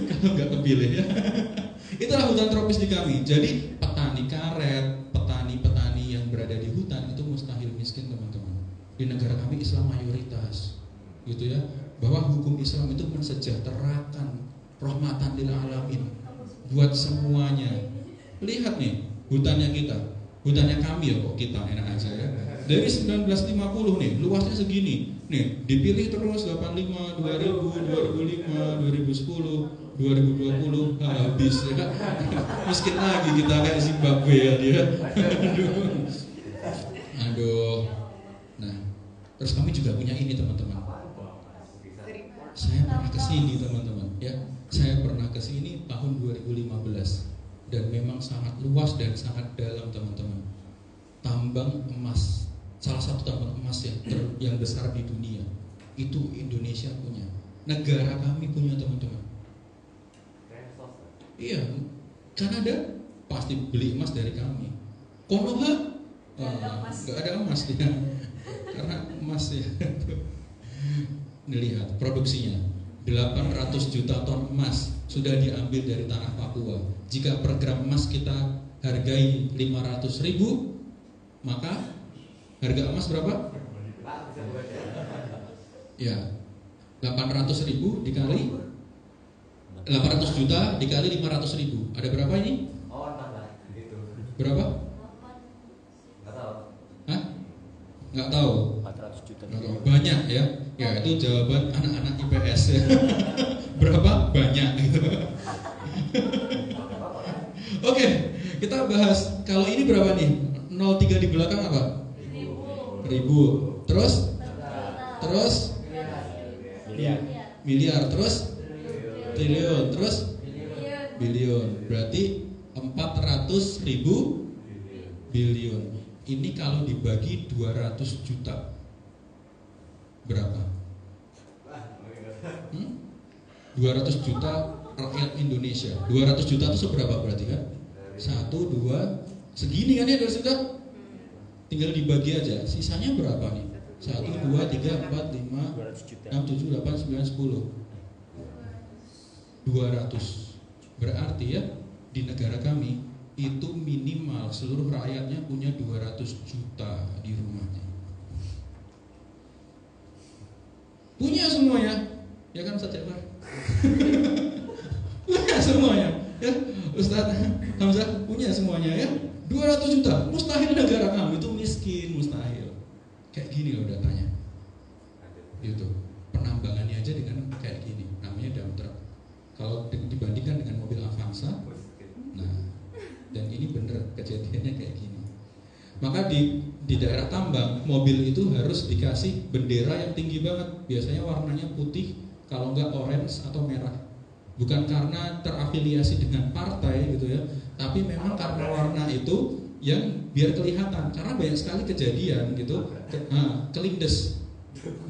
Kalau nggak kepilih ya. Itulah hutan tropis di kami. Jadi petani karet, petani yang berada di hutan itu mustahil miskin teman-teman. Di negara kami Islam mayoritas, gitu ya. Bahwa hukum Islam itu mensejahterakan, rahmatan lil alamin, buat semuanya. Lihat nih hutannya kita, hutannya kami ya kok kita enak aja ya. Dari 1950 nih luasnya segini, nih dipilih terus 85, 2000, 2005, 2010. 2020 habis ya. Miskin lagi kita kayak Zimbabwe ya dia. Aduh. Nah, terus kami juga punya ini teman-teman. Saya pernah ke sini teman-teman ya. Saya pernah ke sini tahun 2015 dan memang sangat luas dan sangat dalam teman-teman. Tambang emas, salah satu tambang emas ya yang besar di dunia. Itu Indonesia punya. Negara kami punya teman-teman. Iya, Kanada pasti beli emas dari kami. Konoha nggak ada emas dia, karena emas ya. Nih lihat produksinya 800 juta ton emas sudah diambil dari tanah Papua. Jika per gram emas kita hargai 500.000, maka harga emas berapa? Ya, 800.000 dikali 800 juta dikali 500.000. Ada berapa ini? Oh, nambah gitu. Berapa? Nggak tahu. Hah? Nggak tahu. 400 juta. Nggak tahu. Banyak ya. Ya itu jawaban anak-anak IPS ya. Berapa? Banyak gitu. Oke, kita bahas kalau ini berapa nih? 0,0 03 di belakang apa? Ribu. Terus miliar. Terus triliun. Terus bilion. Berarti 400.000 bilion. Ini kalau dibagi 200 juta berapa? 200 juta rakyat Indonesia. 200 juta itu seberapa berarti kan? 1, 2, segini kan ya 200 juta? Tinggal dibagi aja. Sisanya berapa nih? 1, 2, 3, 4, 5, 6, 7, 8, 9, 10. 200. Berarti ya di negara kami itu minimal seluruh rakyatnya punya 200 juta di rumahnya. Punya semuanya. Ya kan Ustaz Jafar? Punya semuanya. Ya, Ustaz Hamzah punya semuanya ya. 200 juta. Mustahil negara kami itu miskin, mustahil. Kayak gini loh datanya. Gitu. Penambangannya aja dengan kayak gini. Namanya dump truck. Kalau dibandingkan dengan mobil Avanza, nah, dan ini bener kejadiannya kayak gini. Maka di daerah tambang mobil itu harus dikasih bendera yang tinggi banget. Biasanya warnanya putih, kalau enggak orange atau merah. Bukan karena terafiliasi dengan partai gitu ya, tapi memang karena warna itu yang biar kelihatan. Karena banyak sekali kejadian gitu, kelindes.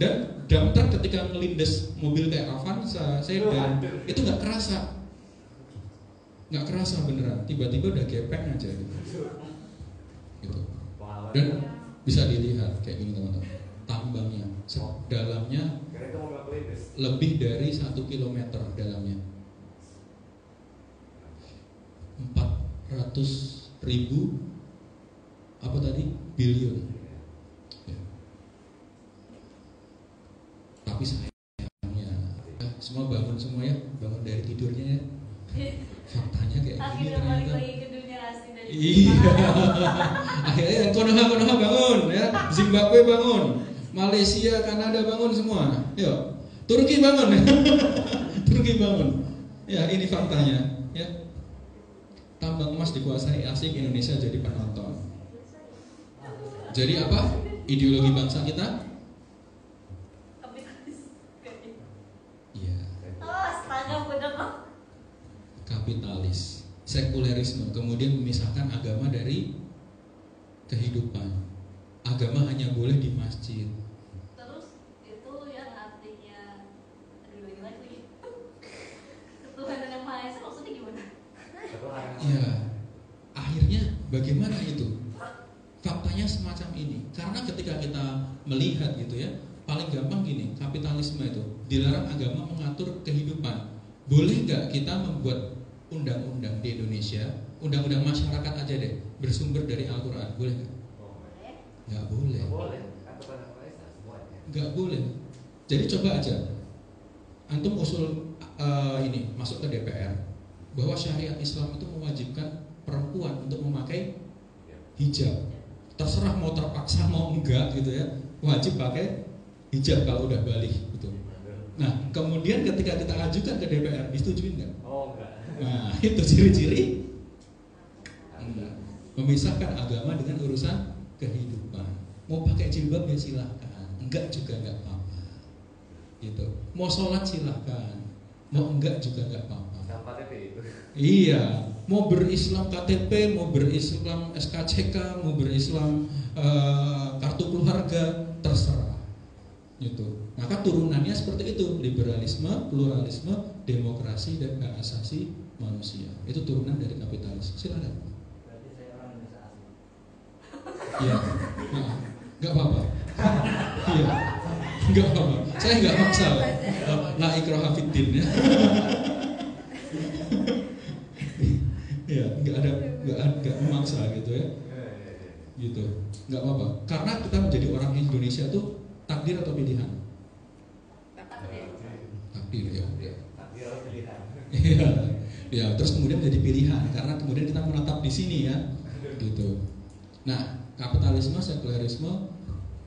Dan dump truck ketika melindes mobil kayak Avanza, sedan, itu nggak kerasa beneran. Tiba-tiba udah gepeng aja gitu. Dan bisa dilihat kayak gini teman-teman. Tambangnya, dalamnya lebih dari 1 kilometer dalamnya. 400.000 apa tadi? Bilion. Ya. Tapi sayangnya semua bangun semua ya, bangun dari tidurnya ya. Faktanya kayak gini ternyata. Iya. Akhirnya Konoha bangun ya, Zimbabwe bangun, Malaysia, Kanada bangun semua. Yuk, Turki bangun. Turki bangun. Ya, ini faktanya ya. Tambang emas dikuasai asing, Indonesia jadi penonton. Jadi apa? Ideologi bangsa kita? Iya. Kapitalis, sekulerisme, kemudian memisahkan agama dari kehidupan. Agama hanya boleh di masjid. Terus itu yang artinya lagi ketuhanan yang maha esa maksudnya gimana? Ya, akhirnya bagaimana itu? Faktanya semacam ini. Karena ketika kita melihat gitu ya, paling gampang gini, kapitalisme itu dilarang agama mengatur kehidupan. Boleh nggak kita membuat undang-undang di Indonesia, undang-undang masyarakat aja deh, bersumber dari Al-Quran, boleh nggak? Nggak boleh. Nggak boleh. Jadi coba aja, antum usul ini masuk ke DPR, bahwa syariat Islam itu mewajibkan perempuan untuk memakai hijab. Terserah mau terpaksa mau enggak gitu ya, wajib pakai hijab kalau udah balik gitu. Nah, kemudian ketika kita ajukan ke DPR, disetujuin nggak? Oh enggak. Nah, itu ciri-ciri memisahkan agama dengan urusan kehidupan. Mau pakai jilbab ya silahkan, enggak juga enggak apa-apa. Gitu. Mau sholat silahkan, mau enggak juga enggak apa-apa. Sama KTP itu. Iya, mau berislam KTP, mau berislam SKCK, mau berislam kartu keluarga, terserah. Gitu. Maka turunannya seperti itu, liberalisme, pluralisme, demokrasi dan hak asasi manusia. Itu turunan dari kapitalis. Silakan. Berarti saya orang Indonesia asli. Iya, nggak apa-apa. Iya, nggak apa-apa. Saya nggak maksa. La ikraha fiddin ya. Iya, nggak memaksa gitu ya. Gitu, nggak apa-apa. Karena kita menjadi orang Indonesia tuh takdir atau pilihan? Takdir ya. Takdir atau pilihan. Iya, ya. Terus kemudian menjadi pilihan karena kemudian kita menetap di sini ya, gitu. Nah, kapitalisme, sekulerisme,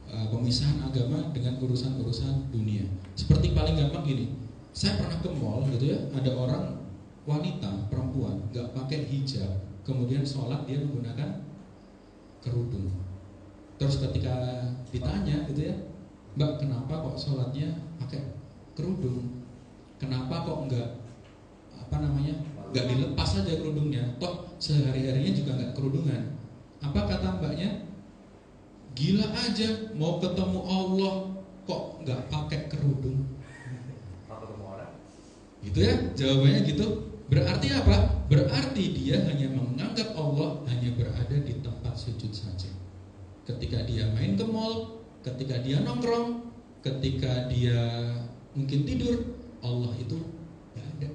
pemisahan agama dengan urusan-urusan dunia. Seperti paling gampang gini, saya pernah ke mall gitu ya, ada orang wanita perempuan nggak pakai hijab, kemudian sholat dia menggunakan kerudung. Terus ketika ditanya gitu ya, Mbak kenapa kok sholatnya pakai kerudung? Kenapa kok nggak dilepas aja kerudungnya? Toh sehari-harinya juga nggak kerudungan. Apa kata mbaknya? Gila aja, mau ketemu Allah kok nggak pakai kerudung? Mau ketemu orang? Gitu ya, jawabannya gitu. Berarti apa? Berarti dia hanya menganggap Allah hanya berada di tempat sujud saja. Ketika dia main ke mall, ketika dia nongkrong, ketika dia mungkin tidur, Allah itu nggak ada.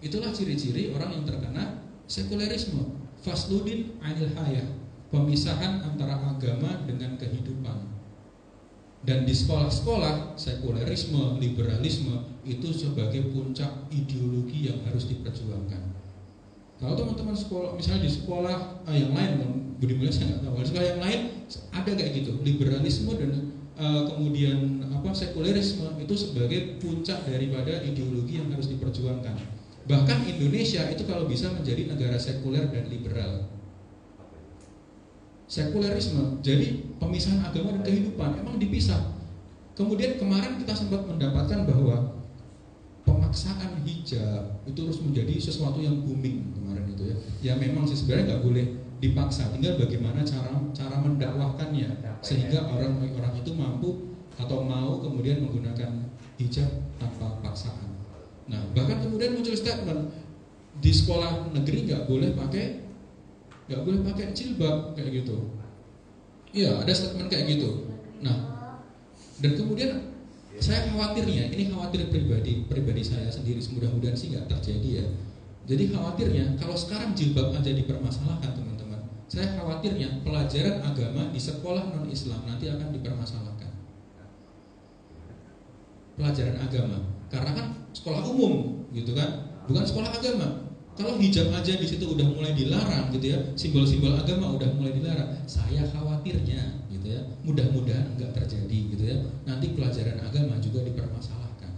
Itulah ciri-ciri orang yang terkena sekulerisme. Fasludin anil hayah, pemisahan antara agama dengan kehidupan. Dan di sekolah-sekolah sekulerisme, liberalisme itu sebagai puncak ideologi yang harus diperjuangkan. Kalau teman-teman sekolah, misalnya di sekolah yang lain, Budi Mulya saya nggak tahu, di sekolah yang lain ada kayak gitu, liberalisme dan kemudian sekulerisme itu sebagai puncak daripada ideologi yang harus diperjuangkan. Bahkan Indonesia itu kalau bisa menjadi negara sekuler dan liberal. Sekulerisme, jadi pemisahan agama dan kehidupan emang dipisah. Kemudian kemarin kita sempat mendapatkan bahwa pemaksaan hijab itu terus menjadi sesuatu yang booming kemarin itu ya. Ya memang sih sebenarnya nggak boleh dipaksa, tinggal bagaimana cara mendakwahkannya sehingga orang-orang itu mampu atau mau kemudian menggunakan hijab tanpa paksaan. Nah bahkan kemudian muncul statement di sekolah negeri nggak boleh pakai jilbab kayak gitu. Iya ada statement kayak gitu. Nah dan kemudian saya khawatirnya, ini khawatir pribadi saya sendiri, mudah-mudahan sih nggak terjadi ya. Jadi khawatirnya kalau sekarang jilbab aja dipermasalahkan teman-teman, saya khawatirnya pelajaran agama di sekolah non Islam nanti akan dipermasalahkan. Pelajaran agama, karena kan sekolah umum gitu kan, bukan sekolah agama. Kalau hijab aja di situ udah mulai dilarang gitu ya, simbol-simbol agama udah mulai dilarang. Saya khawatirnya gitu ya, mudah-mudahan enggak terjadi gitu ya. Nanti pelajaran agama juga dipermasalahkan.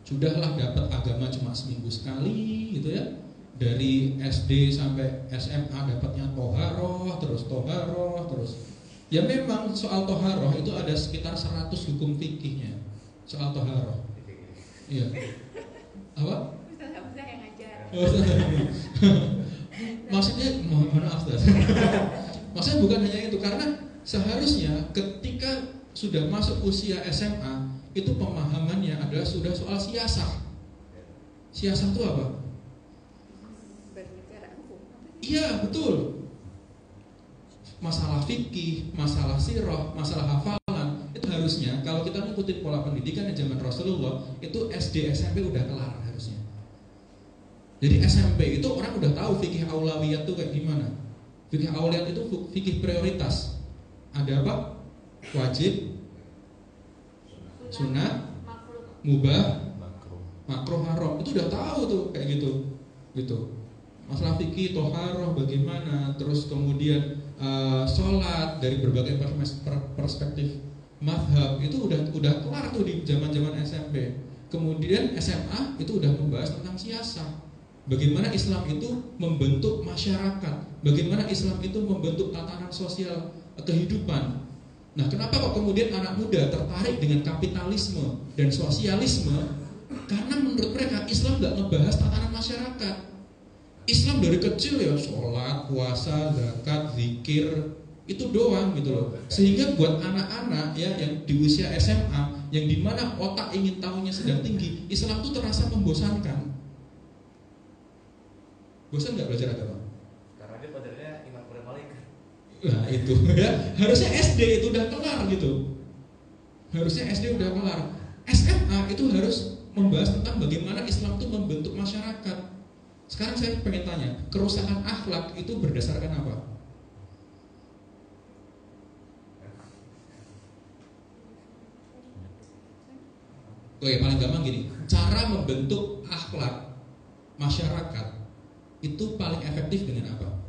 Sudahlah dapat agama cuma seminggu sekali gitu ya. Dari SD sampai SMA dapatnya toharoh terus. Ya memang soal toharoh itu ada sekitar 100 hukum fikihnya. Soal toharoh. Iya. Apa? Maksudnya maaf maksudnya bukan hanya itu, karena seharusnya ketika sudah masuk usia SMA itu pemahamannya adalah sudah soal siasah. Siasah itu apa? Bernegara hukum. Iya betul. Masalah fikih, masalah sirah, masalah hafalan itu harusnya kalau kita mengikuti pola pendidikan di zaman Rasulullah itu SD SMP udah kelar harusnya. Jadi SMP itu orang udah tahu fikih aulawiyat itu kayak gimana. Fikih aulawiyat itu fikih prioritas. Ada apa? Wajib, sunnah, mubah, makruh, haram. Itu udah tahu tuh kayak gitu. Masalah fikih toharoh bagaimana, terus kemudian sholat dari berbagai perspektif mazhab itu udah kelar tuh di zaman SMP. Kemudian SMA itu udah membahas tentang siasah. Bagaimana Islam itu membentuk masyarakat, bagaimana Islam itu membentuk tatanan sosial kehidupan. Nah, kenapa kok kemudian anak muda tertarik dengan kapitalisme dan sosialisme? Karena menurut mereka Islam nggak ngebahas tatanan masyarakat. Islam dari kecil ya sholat, puasa, zakat, zikir itu doang gitu loh. Sehingga buat anak-anak ya yang di usia SMA, yang dimana otak ingin tahunya sedang tinggi, Islam itu terasa membosankan. Bosan nggak belajar agama? Karena dia padarnya iman kepada malaikat. Nah itu ya, harusnya SD itu udah kelar gitu. Harusnya SD udah kelar. SMA itu harus membahas tentang bagaimana Islam itu membentuk masyarakat. Sekarang saya pengen tanya, kerusakan akhlak itu berdasarkan apa? Oke, paling gampang gini, cara membentuk akhlak masyarakat itu paling efektif dengan apa?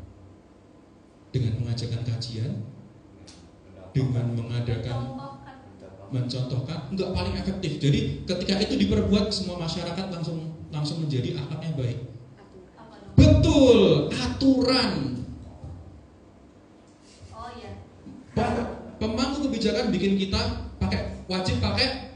Dengan mengajarkan kajian, dengan mengadakan mencontohkan, enggak paling efektif. Jadi ketika itu diperbuat semua masyarakat langsung menjadi akhlaknya baik. Betul, aturan. Oh iya. Pemangku kebijakan bikin kita wajib pakai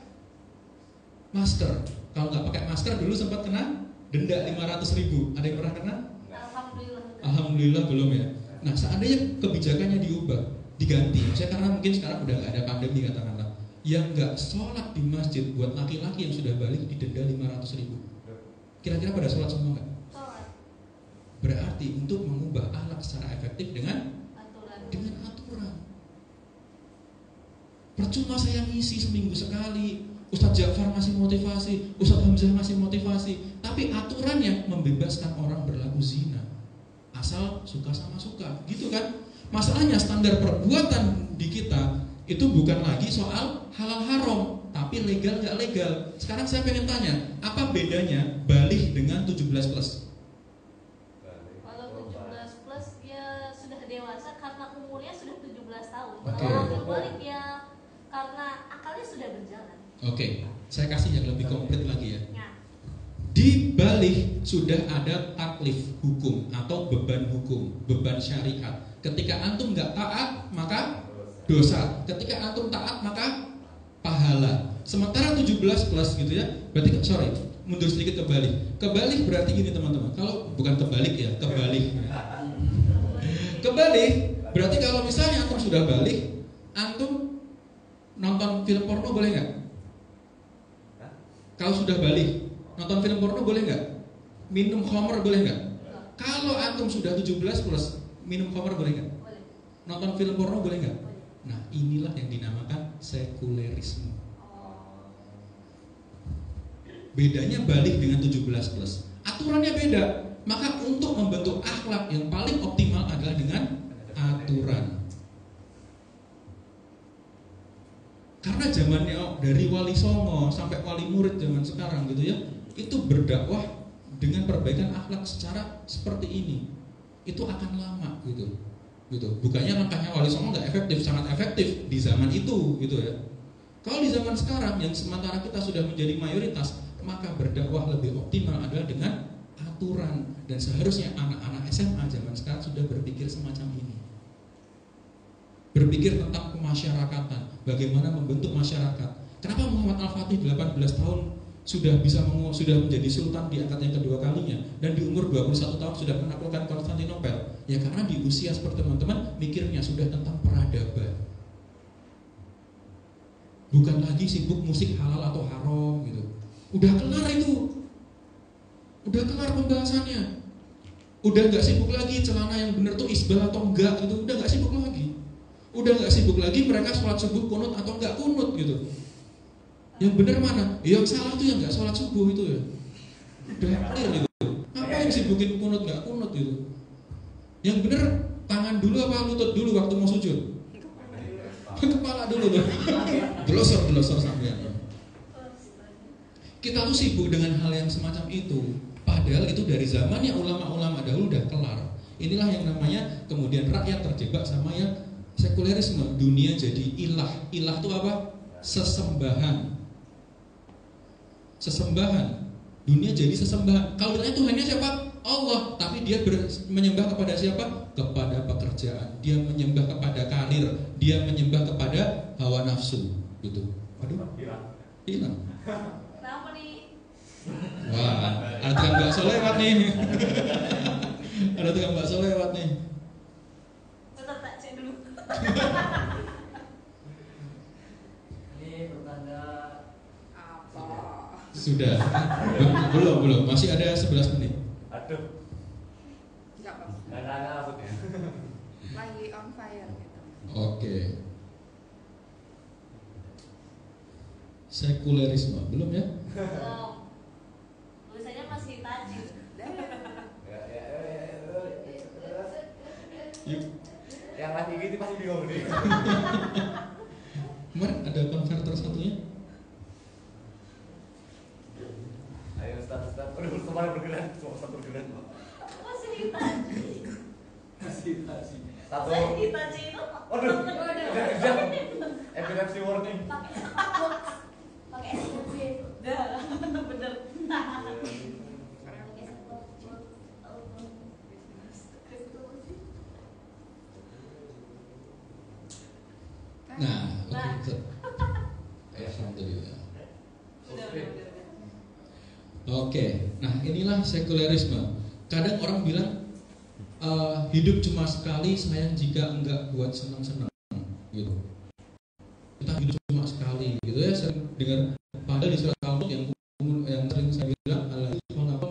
masker. Kalau nggak pakai masker dulu sempat kena denda 500.000. Ada yang pernah kena? Alhamdulillah. Alhamdulillah belum ya. Nah, seandainya kebijakannya diubah, diganti, karena mungkin sekarang udah nggak ada pandemi katakanlah, yang nggak sholat di masjid buat laki-laki yang sudah balik didenda 500.000. Kira-kira pada sholat semua nggak? Sholat. Berarti untuk mengubah akhlak secara efektif dengan aturan. Percuma saya ngisi seminggu sekali, Ustadz Ja'far ngasih motivasi, Ustadz Hamzah ngasih motivasi, tapi aturannya membebaskan orang berlaku zina. Asal suka sama suka, gitu kan? Masalahnya standar perbuatan di kita itu bukan lagi soal halal haram, tapi legal nggak legal. Sekarang saya pengen tanya, apa bedanya balik dengan 17 plus? Kalau 17 plus ya sudah dewasa karena umurnya sudah 17 tahun. Oke. Kalau ambil balik ya karena akalnya sudah berjalan. Oke, saya kasih yang lebih komplit lagi ya. Ya. Di balik sudah ada taklif hukum atau beban hukum, beban syariat. Ketika antum nggak taat maka dosa. Ketika antum taat maka pahala. Sementara 17 plus gitu ya. Berarti mundur sedikit kebalik. Kebalik berarti gini teman-teman. Kalau bukan kebalik ya, kebalik. Kebalik berarti kalau misalnya antum sudah balik, antum nonton film porno boleh nggak? Kalau sudah balik, nonton film porno boleh nggak? Minum khamr boleh nggak? Kalau antum sudah 17 plus, minum khamr boleh nggak? Boleh. Nonton film porno boleh nggak? Boleh. Nah, inilah yang dinamakan sekulerisme. Oh. Bedanya balik dengan 17 plus. Aturannya beda. Maka untuk membentuk akhlak yang paling optimal adalah dengan aturan. Karena zamannya dari wali songo sampai wali murid zaman sekarang gitu ya, itu berdakwah dengan perbaikan akhlak secara seperti ini, itu akan lama gitu. Bukannya langkahnya wali songo nggak efektif, sangat efektif di zaman itu gitu ya. Kalau di zaman sekarang yang sementara kita sudah menjadi mayoritas, maka berdakwah lebih optimal adalah dengan aturan, dan seharusnya anak-anak SMA zaman sekarang sudah berpikir semacam ini. Berpikir tentang kemasyarakatan, bagaimana membentuk masyarakat. Kenapa Muhammad Al-Fatih 18 tahun sudah menjadi sultan di angkat yang kedua kalinya, dan di umur 21 tahun sudah menaklukkan Konstantinopel? Ya karena di usia seperti teman-teman mikirnya sudah tentang peradaban. Bukan lagi sibuk musik halal atau haram gitu. Udah kelar itu. Udah kelar pembahasannya. Udah gak sibuk lagi celana yang bener tuh isbal atau enggak gitu. Udah gak sibuk lagi. Udah gak sibuk lagi mereka sholat subuh kunut atau enggak kunut gitu. Yang bener mana? Yang salah tuh yang gak sholat subuh itu ya. Udah clear gitu. Apa yang sibukin kunut gak kunut gitu. Yang bener tangan dulu apa lutut dulu waktu mau sujud? Kepala dulu tuh. Delosor sampean. Kita tuh sibuk dengan hal yang semacam itu. Padahal itu dari zamannya ulama-ulama dahulu udah kelar. Inilah yang namanya kemudian rakyat terjebak sama yang sekulerisme. Dunia jadi ilah. Ilah itu apa? Sesembahan. Dunia jadi sesembahan. Kalau ditanya Tuhannya siapa? Allah. Tapi dia menyembah kepada siapa? Kepada pekerjaan. Dia menyembah kepada karir. Dia menyembah kepada hawa nafsu. Gitu. Aduh. Hilang. Kenapa nih? Wah, ada tukang bakso lewat nih. Ada tukang bakso lewat nih. Tetap tak cek dulu. Ini pertanda Apa? Sudah. Belum. Masih ada 11 menit. Aduh, Enggak apa. nggak nanya maksudnya. Lagi on fire gitu. Oke. Sekulerisme belum ya? Belum. Tulisannya masih tajam. Yuk. Yang lagi gitu pasti bingung nih. Kemarin ada konverter satunya. Ayo start. Aduh, kemarin bergerak, cuma satu bergerak. Masih ditajam. Satu. Saya ditajam itu. Waduh, jam. Epilepsy warning. Pakai SPC. Dah, bener. Oke, nah inilah sekulerisme. Kadang orang bilang hidup cuma sekali, sayang jika enggak buat senang-senang, gitu. Kita hidup cuma sekali, gitu ya. Sering dengar padahal di surat Al-Mulk yang sering saya bilang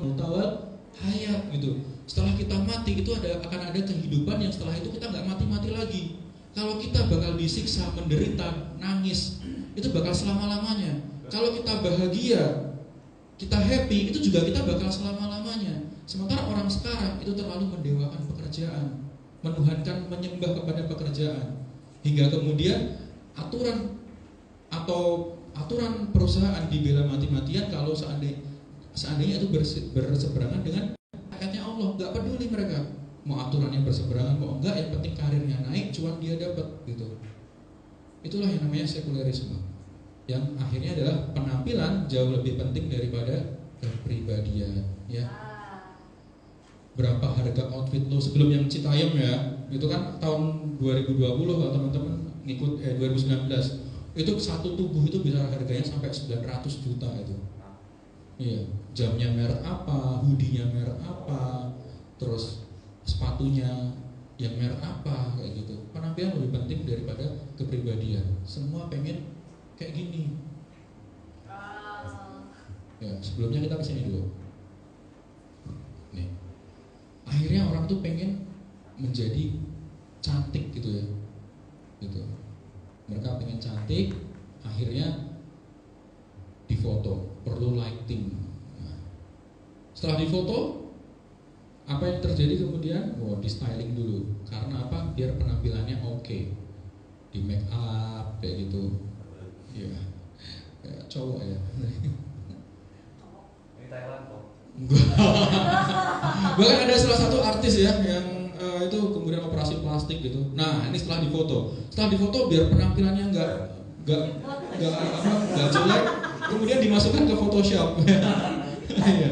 mutawal hayat, gitu. Setelah kita mati itu akan ada kehidupan yang setelah itu kita nggak mati-mati lagi. Kalau kita bakal disiksa, menderita, nangis, itu bakal selama-lamanya. Kalau kita bahagia, kita happy, itu juga kita bakal selama-lamanya. Sementara orang sekarang itu terlalu mendewakan pekerjaan, menuhankan, menyembah kepada pekerjaan, hingga kemudian aturan perusahaan dibela mati-matian kalau seandainya itu berseberangan dengan ayatnya Allah. Nggak peduli mereka mau aturannya berseberangan mau enggak, yang penting karirnya naik, cuan dia dapat, gitu. Itulah yang namanya sekulerisme, yang akhirnya adalah penampilan jauh lebih penting daripada kepribadian, ya. Berapa harga outfit lo sebelum yang Citayam ya, itu kan tahun 2020 kalau teman-teman ngikut 2019 itu satu tubuh itu bisa harganya sampai 900 juta itu. Iya, jamnya merek apa, hoodie-nya merek apa, terus sepatunya yang merek apa, kayak gitu. Penampilan lebih penting daripada kepribadian. Semua pengen kayak gini. Ya, sebelumnya kita kesini dulu. Nih, akhirnya orang tuh pengen menjadi cantik gitu ya, gitu. Mereka pengen cantik, akhirnya difoto, perlu lighting. Nah, setelah difoto, apa yang terjadi kemudian? Di styling dulu. Karena apa? Biar penampilannya oke. Di make up kayak gitu. Iya. Kayak cowok ya. Ini Thailand kok. Bahkan ada salah satu artis ya yang itu kemudian operasi plastik gitu. Nah, ini setelah difoto. Setelah difoto biar penampilannya enggak jelek, kemudian dimasukkan ke Photoshop. Iya.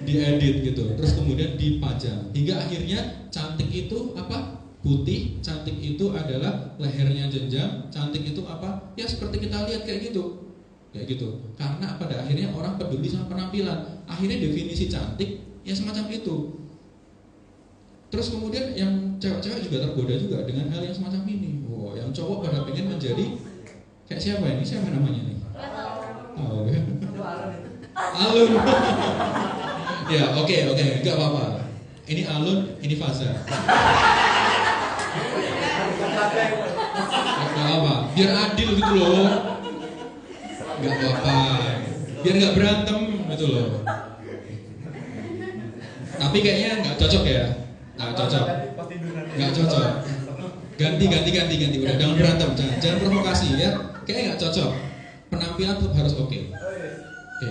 Diedit gitu, terus kemudian dipajang hingga akhirnya cantik itu apa? Putih. Cantik itu adalah lehernya jenjang. Cantik itu apa? Ya seperti kita lihat kayak gitu, karena pada akhirnya orang peduli sama penampilan. Akhirnya definisi cantik ya semacam itu. Terus kemudian yang cewek-cewek juga tergoda juga dengan hal yang semacam ini. Yang cowok pada pengen menjadi kayak siapa ini? Siapa namanya nih? Oh ya. Alun. Ya, oke, enggak apa-apa. Ini Alun, ini Faza. Enggak apa, biar adil gitu loh. Enggak apa-apa. Biar enggak berantem gitu loh. Tapi kayaknya enggak cocok ya. Enggak cocok. Ganti. Udah jangan berantem, jangan provokasi ya. Kayaknya enggak cocok. Penampilan tuh harus oke. Oke.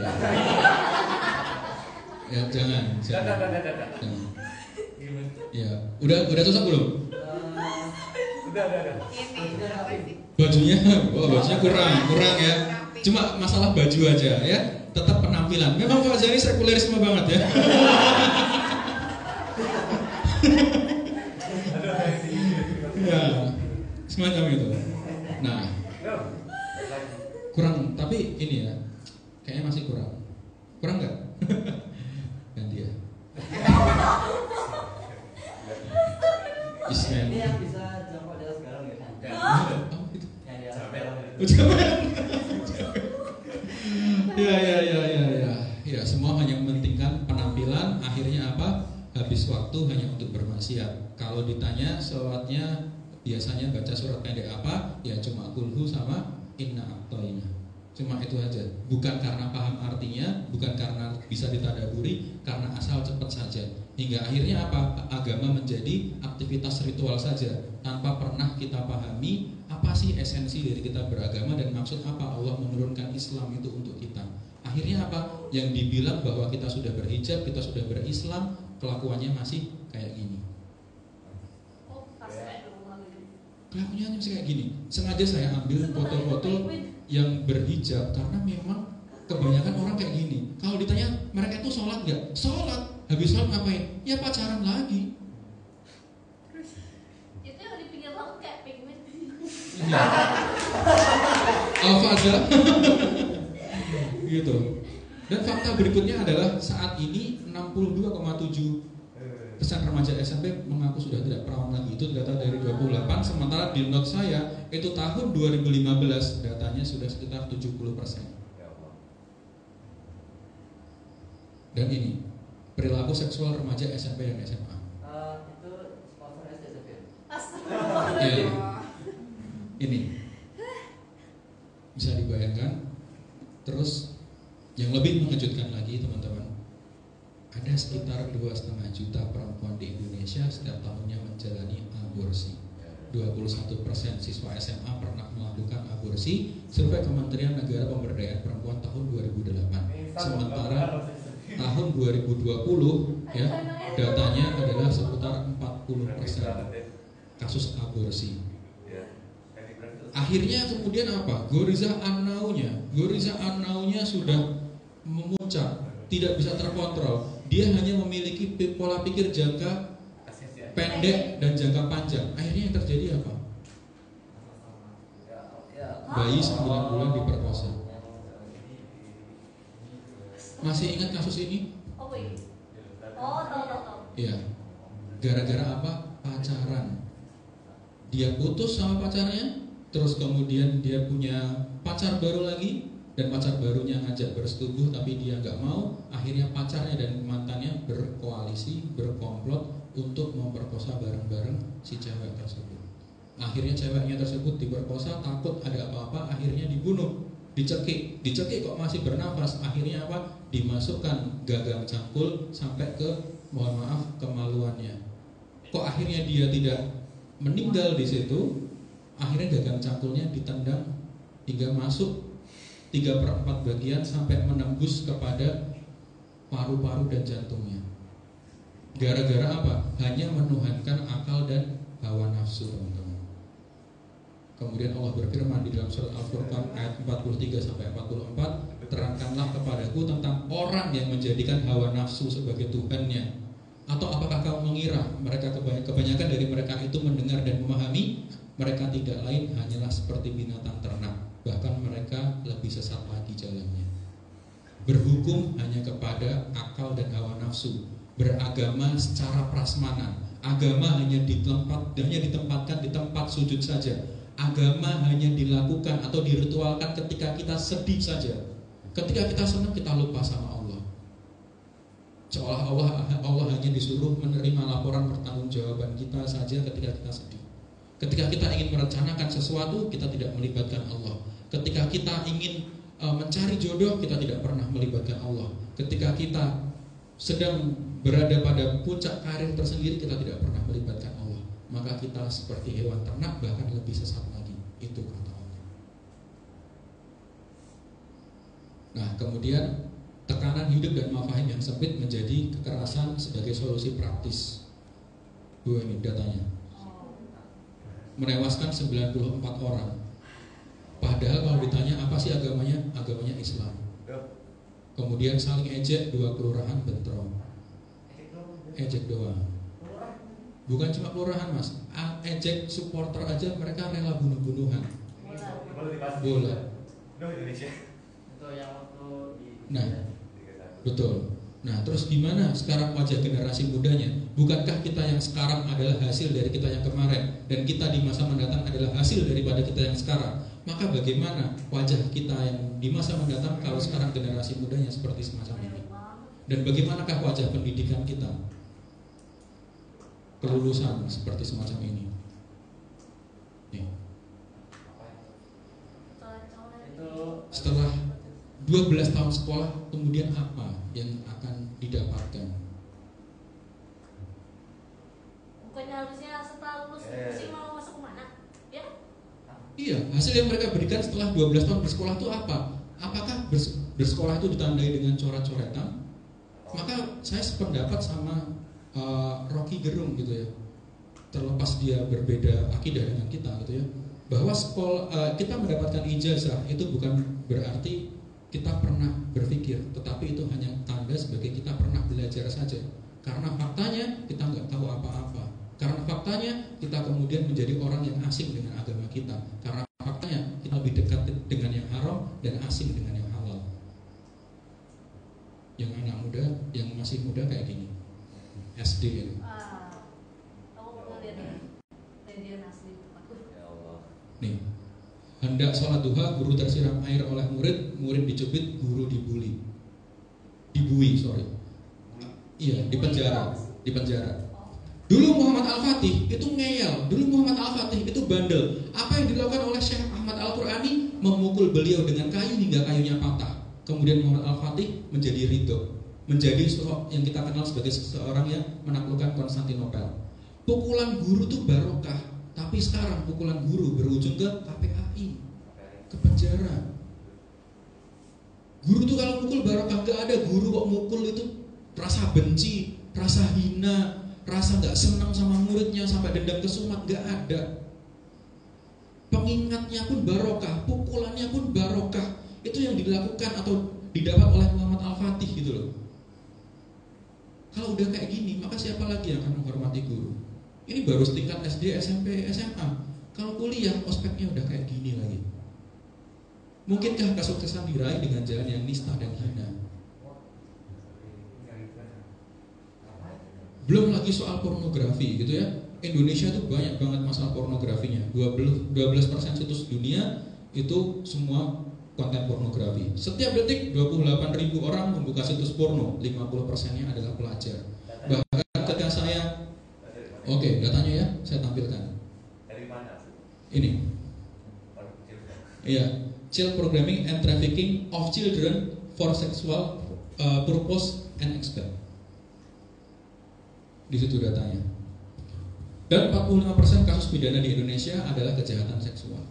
Ya jangan. Ya, udah cocok belum? Udah. Bajunya kurang ya. Cuma masalah baju aja ya. Tetap penampilan. Memang Faza ini sekulerisme banget ya. Ya, semacam itu. Nah, kurang, tapi ini ya, kayaknya masih kurang nggak? Ganti ya. Ismail. Ini yang bisa jawab adalah sekarang ya. Oh, itu. Yang di atas sekarang. Ya, semua hanya mementingkan penampilan. Akhirnya apa? Habis waktu hanya untuk bermaksiat. Kalau ditanya sholatnya biasanya baca surat pendek apa? Ya cuma kulhu sama inna a'toina. Cuma itu aja. Bukan karena paham artinya, bukan karena bisa ditadaburi, karena asal cepat saja. Hingga akhirnya apa? Agama menjadi aktivitas ritual saja, tanpa pernah kita pahami apa sih esensi dari kita beragama dan maksud apa Allah menurunkan Islam itu untuk kita. Akhirnya apa? Yang dibilang bahwa kita sudah berhijab, kita sudah berislam, kelakuannya masih kayak gini. Kelakuannya masih kayak gini. Sengaja saya ambil foto-foto yang berhijab karena memang kebanyakan orang kayak gini. Kalau ditanya mereka itu sholat nggak? Sholat. Habis sholat ngapain? Ya pacaran lagi. Itu yang di pinggir laut kayak penguin. Al-Faza. gitu. Dan fakta berikutnya adalah saat ini 62,7% remaja SMP mengaku sudah tidak perawan lagi. Itu data dari 28, sementara di note saya itu tahun 2015 datanya sudah sekitar 70%. Dan ini perilaku seksual remaja SMP dan SMA. Itu sponsor SCTV. Iya. Ini bisa dibayangkan. Terus yang lebih mengejutkan lagi teman-teman, ada sekitar 2,5 juta perempuan di Indonesia setiap tahunnya menjalani aborsi. 21% siswa SMA pernah melakukan aborsi, survei Kementerian Negara Pemberdayaan Perempuan tahun 2008. Sementara tahun 2020 ya datanya adalah seputar 40% kasus aborsi. Akhirnya kemudian apa? Goriza Annaunya sudah memuncak, tidak bisa terkontrol. Dia hanya memiliki pola pikir jangka pendek dan jangka panjang. Akhirnya yang terjadi apa? Bayi 9 bulan diperkosa. Masih ingat kasus ini? Oh iya. Oh tahu. Iya. Gara-gara apa? Pacaran. Dia putus sama pacarnya, terus kemudian dia punya pacar baru lagi, dan pacar barunya ngajak bersetubuh tapi dia nggak mau. Akhirnya pacarnya dan mantannya berkoalisi, berkomplot untuk memperkosa bareng-bareng si cewek tersebut. Akhirnya ceweknya tersebut diperkosa, takut ada apa-apa, akhirnya dibunuh, dicekik kok masih bernafas. Akhirnya apa? Dimasukkan gagang cangkul sampai ke, mohon maaf, kemaluannya. Kok akhirnya dia tidak meninggal di situ? Akhirnya gagang cangkulnya ditendang hingga masuk 3/4 bagian sampai menembus kepada paru-paru dan jantungnya. Gara-gara apa? Hanya menuhankan akal dan hawa nafsu, teman-teman. Kemudian Allah berfirman di dalam surat Al-Furqan ayat 43 sampai 44, terangkanlah kepadaku tentang orang yang menjadikan hawa nafsu sebagai Tuhannya. Atau apakah kamu mengira mereka kebanyakan dari mereka itu mendengar dan memahami? Mereka tidak lain hanyalah seperti binatang ternak, bahkan mereka lebih sesat lagi jalannya. Berhukum hanya kepada akal dan hawa nafsu, beragama secara prasmanan. Agama hanya ditempatkan di tempat sujud saja. Agama hanya dilakukan atau diritualkan ketika kita sedih saja. Ketika kita senang kita lupa sama Allah. Seolah Allah hanya disuruh menerima laporan pertanggungjawaban kita saja ketika kita sedih. Ketika kita ingin merencanakan sesuatu, kita tidak melibatkan Allah. Ketika kita ingin mencari jodoh, kita tidak pernah melibatkan Allah. Ketika kita sedang berada pada puncak karir tersendiri, kita tidak pernah melibatkan Allah. Maka kita seperti hewan ternak, bahkan lebih sesat lagi. Itu kata Allah. Nah, kemudian tekanan hidup dan mafahim yang sempit menjadi kekerasan sebagai solusi praktis. Ini datanya. Menewaskan 94 orang. Padahal kalau ditanya apa sih agamanya? Agamanya Islam. Kemudian saling ejek 2 kelurahan bentrok. Ejek doang. Bukan cuma kelurahan, Mas. Ejek supporter aja mereka rela bunuh-bunuhan. Bola. Indonesia. Itu yang waktu di. Nah, betul. Nah, terus gimana sekarang wajah generasi mudanya? Bukankah kita yang sekarang adalah hasil dari kita yang kemarin, dan kita di masa mendatang adalah hasil daripada kita yang sekarang? Maka bagaimana wajah kita yang di masa mendatang kalau sekarang generasi mudanya seperti semacam ini? Dan bagaimanakah wajah pendidikan kita? Kelulusan seperti semacam ini. Nih. Setelah 12 tahun sekolah, kemudian apa yang akan didapatkan? Bukannya harusnya setelah lulus skripsi mau masuk kemana? Ya? Iya, hasil yang mereka berikan setelah 12 tahun bersekolah itu apa? Apakah bersekolah itu ditandai dengan coret-coretan? Maka saya sependapat sama Rocky Gerung gitu ya. Terlepas dia berbeda akidah dengan kita gitu ya, bahwa sekolah kita mendapatkan ijazah itu bukan berarti kita pernah berpikir, tetapi itu hanya tanda sebagai kita pernah belajar saja. Karena faktanya kita nggak tahu apa-apa. Karena faktanya kita kemudian menjadi orang yang asing dengan agama kita. Karena faktanya kita lebih dekat dengan yang haram dan asing dengan yang halal. yang masih muda kayak gini, SD ya. Aku pernah lihat media asli tempatku. Ya Allah. Nih, hendak sholat duha, guru tersiram air oleh murid, murid dicubit, guru dibully. Iya, di penjara. Dulu Muhammad Al-Fatih itu ngeyel, dulu Muhammad Al-Fatih itu bandel. Apa yang dilakukan oleh Syekh Ahmad Al-Qurani? Memukul beliau dengan kayu hingga kayunya patah. Kemudian Muhammad Al-Fatih menjadi ridho, menjadi yang kita kenal sebagai seseorang yang menaklukkan Konstantinopel. Pukulan guru itu barokah, tapi sekarang pukulan guru berujung ke KPAI, ke penjara. Guru tuh kalau mukul barokah, gak ada guru kok mukul itu rasa benci, rasa hina, rasa gak senang sama muridnya sampai dendam kesumat, gak ada. Pengingatnya pun barokah, pukulannya pun barokah. Itu yang dilakukan atau didapat oleh Muhammad Al-Fatih gitu loh. Kalau udah kayak gini, maka siapa lagi yang akan menghormati guru? Ini baru setingkat SD, SMP, SMA. Kalau kuliah, ospeknya udah kayak gini lagi. Mungkinkah kesuksesan diraih dengan jalan yang nista dan hina? Belum lagi soal pornografi gitu ya. Indonesia tuh banyak banget masalah pornografinya. 12% situs dunia itu semua konten pornografi. Setiap detik 28.000 orang membuka situs porno, 50%-nya adalah pelajar. Bahkan ketika saya, oke, datanya ya, saya tampilkan. Dari mana? Ini. Iya, child programming and trafficking of children for sexual purpose and expect. Di situ datanya. Dan 45% kasus pidana di Indonesia adalah kejahatan seksual.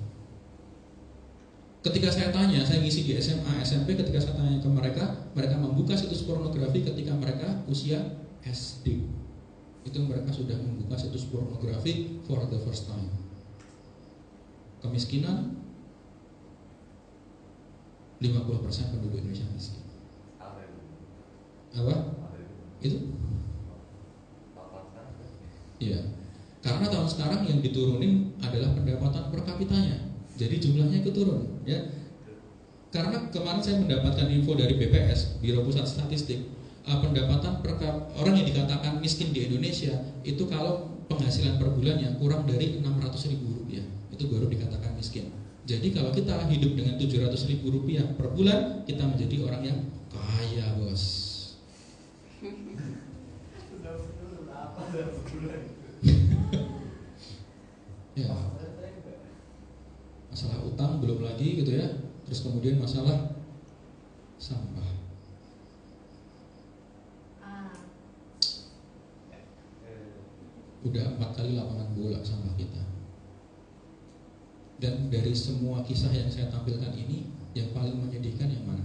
Ketika saya tanya, saya ngisi di SMA, SMP, ketika saya tanya ke mereka, mereka membuka situs pornografi ketika mereka usia SD. Itu mereka sudah membuka situs pornografi for the first time. Kemiskinan 50% penduduk Indonesia miskin. Apa? Itu? Iya. Karena tahun sekarang yang diturunin adalah pendapatan per kapitanya. Jadi jumlahnya ikut turun, ya. Karena kemarin saya mendapatkan info dari BPS, Biro Pusat Statistik, pendapatan per orang yang dikatakan miskin di Indonesia itu kalau penghasilan per bulannya kurang dari 600.000 rupiah, itu baru dikatakan miskin. Jadi kalau kita hidup dengan 700.000 rupiah per bulan, kita menjadi orang yang kaya, bos. Ya. Masalah utang belum lagi gitu ya. Terus kemudian masalah sampah. Udah 4 kali lapangan bola sampah kita. Dan dari semua kisah yang saya tampilkan ini, yang paling menyedihkan yang mana?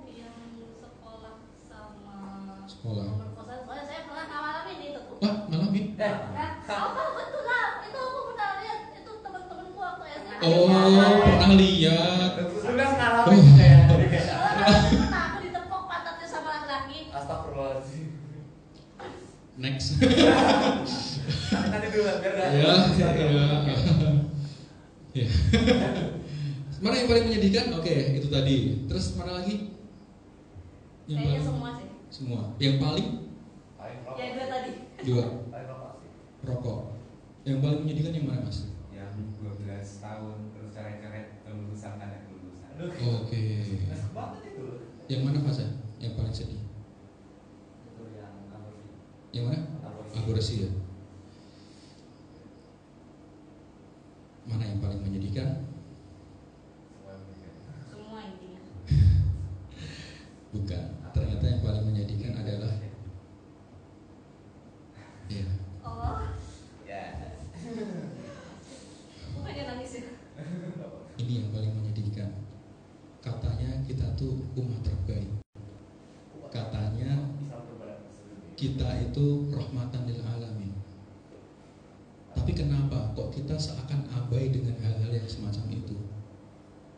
Yang sekolah sama Sekolah. pemerkosaan. Soalnya saya pernah ngalamin itu tuh. Wah, ngalamin? Betul lah. Itu aku pernah lihat. Itu teman-temanku waktu SD. Oh, pernah lihat. Sudah ngalamin kayak. Aku ditepok pantatnya sama laki-laki. Astagfirullahaladzim. Next. Nanti dulu biar gak. Ya. Mana yang paling menyedihkan? Oke, itu tadi. Terus mana lagi? Kayaknya semua sih. Semua. Yang paling? Ya dua tadi. Dua. Rokok. Yang paling menyedihkan yang mana, Mas? Yang 12 tahun terus coret-coret kelulusan kan kelulusan. Oke. Yang mana Fasa? Yang paling sedih? Itu yang aborsi. Yang mana? Aborsi ya. Mana yang paling menyedihkan? Semua intinya. Bukan. Ternyata yang paling menyedihkan adalah ya. Oh. Ya. Bukannya nangis ya. Ini yang paling menyedihkan. Katanya kita tuh umat terbaik. Katanya kita itu rahmatan lil alamin. Tapi kenapa kok kita seakan abai dengan hal-hal yang semacam itu?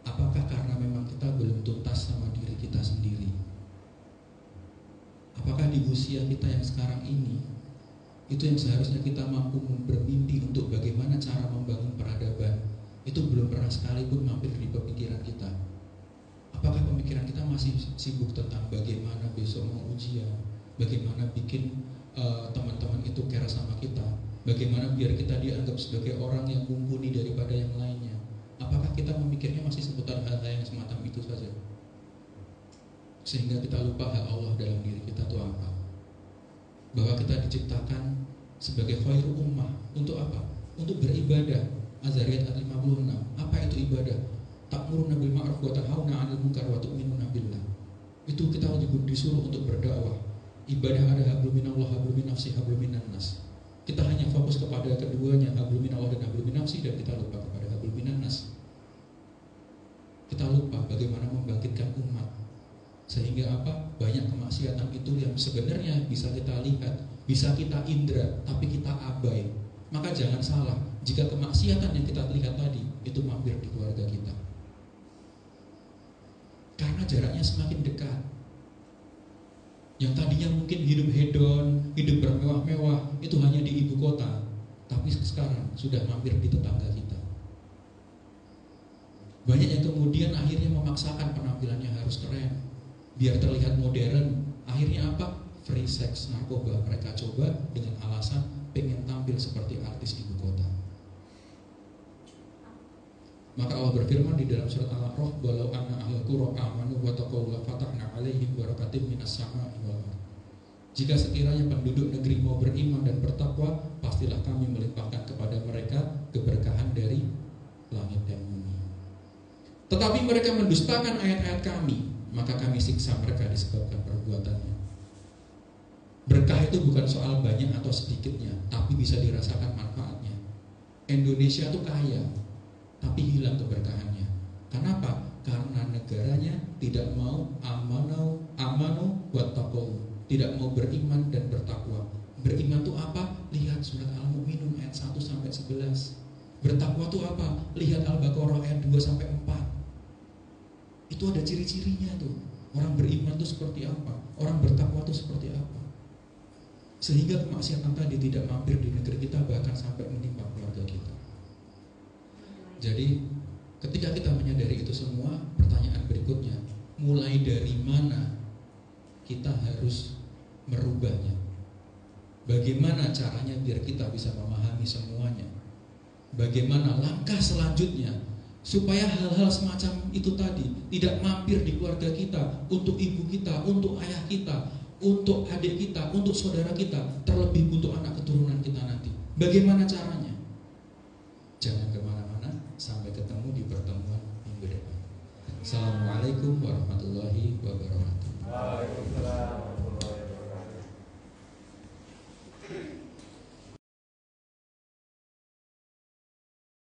Apakah karena memang kita belum tuntas sama diri kita sendiri? Apakah di usia kita yang sekarang ini, itu yang seharusnya kita mampu bermimpi untuk bagaimana cara membangun peradaban, itu belum pernah sekalipun mampir di pemikiran kita? Apakah pemikiran kita masih sibuk tentang bagaimana besok mau ujian, bagaimana bikin teman-teman itu care sama kita, bagaimana biar kita dianggap sebagai orang yang mumpuni daripada yang lainnya? Apakah kita memikirnya masih seputar hal-hal yang semacam itu saja? Sehingga kita lupa hak Allah dalam diri kita itu apa? Bahwa kita diciptakan sebagai khairu ummah. Untuk apa? Untuk beribadah. Az-Zariyat 56. Apa itu ibadah? Ta'muruna bil ma'ruf wa tanhauna 'anil munkar wa tu'minuna billah. Itu kita disuruh untuk berdakwah. Ibadah ada hablum minallah, hablum min nafsi, hablum minan nas. Kita hanya fokus kepada keduanya, hablum minallah dan hablum min nafsi, dan kita lupa kepada hablum minan nas. Kita lupa bagaimana membangkitkan umat. Sehingga apa? Banyak kemaksiatan itu yang sebenarnya bisa kita lihat, bisa kita indra, tapi kita abai. Maka jangan salah, jika kemaksiatan yang kita lihat tadi itu mampir di keluarga kita. Karena jaraknya semakin dekat. Yang tadinya mungkin hidup hedon, hidup bermewah-mewah, itu hanya di ibu kota, tapi sekarang sudah mampir di tetangga kita. Banyak yang kemudian akhirnya memaksakan penampilannya harus keren, biar terlihat modern. Akhirnya apa? Free sex, narkoba. Mereka coba dengan alasan pengen tampil seperti artis ibu kota. Maka Allah berfirman di dalam surat Al-A'raf, "Walau anna ahlal qura amanu wa taqaw la fatahna 'alaihim barakatim minas sama'i wal ardh." Jika sekiranya penduduk negeri mau beriman dan bertakwa, pastilah kami melimpahkan kepada mereka keberkahan dari langit dan bumi. Tetapi mereka mendustakan ayat-ayat kami, maka kami siksa mereka disebabkan perbuatannya. Berkah itu bukan soal banyak atau sedikitnya, tapi bisa dirasakan manfaatnya. Indonesia itu kaya, tapi hilang keberkahannya. Kenapa? Karena negaranya tidak mau amanu wattaqau, tidak mau beriman dan bertakwa. Beriman itu apa? Lihat surat Al-Mu'minun ayat 1 sampai 11. Bertakwa itu apa? Lihat Al-Baqarah ayat 2 sampai 4. Itu ada ciri-cirinya tuh. Orang beriman itu seperti apa? Orang bertakwa itu seperti apa? Sehingga kemaksiatan tadi tidak mampir di negeri kita, bahkan sampai menimpa keluarga kita. Jadi ketika kita menyadari itu semua, pertanyaan berikutnya, mulai dari mana kita harus merubahnya? Bagaimana caranya biar kita bisa memahami semuanya? Bagaimana langkah selanjutnya supaya hal-hal semacam itu tadi tidak mampir di keluarga kita, untuk ibu kita, untuk ayah kita, untuk adik kita, untuk saudara kita, terlebih untuk anak keturunan kita nanti. Bagaimana caranya? Jangan kemana-mana, sampai ketemu di pertemuan minggu depan. Assalamualaikum warahmatullahi wabarakatuh. Waalaikumsalam.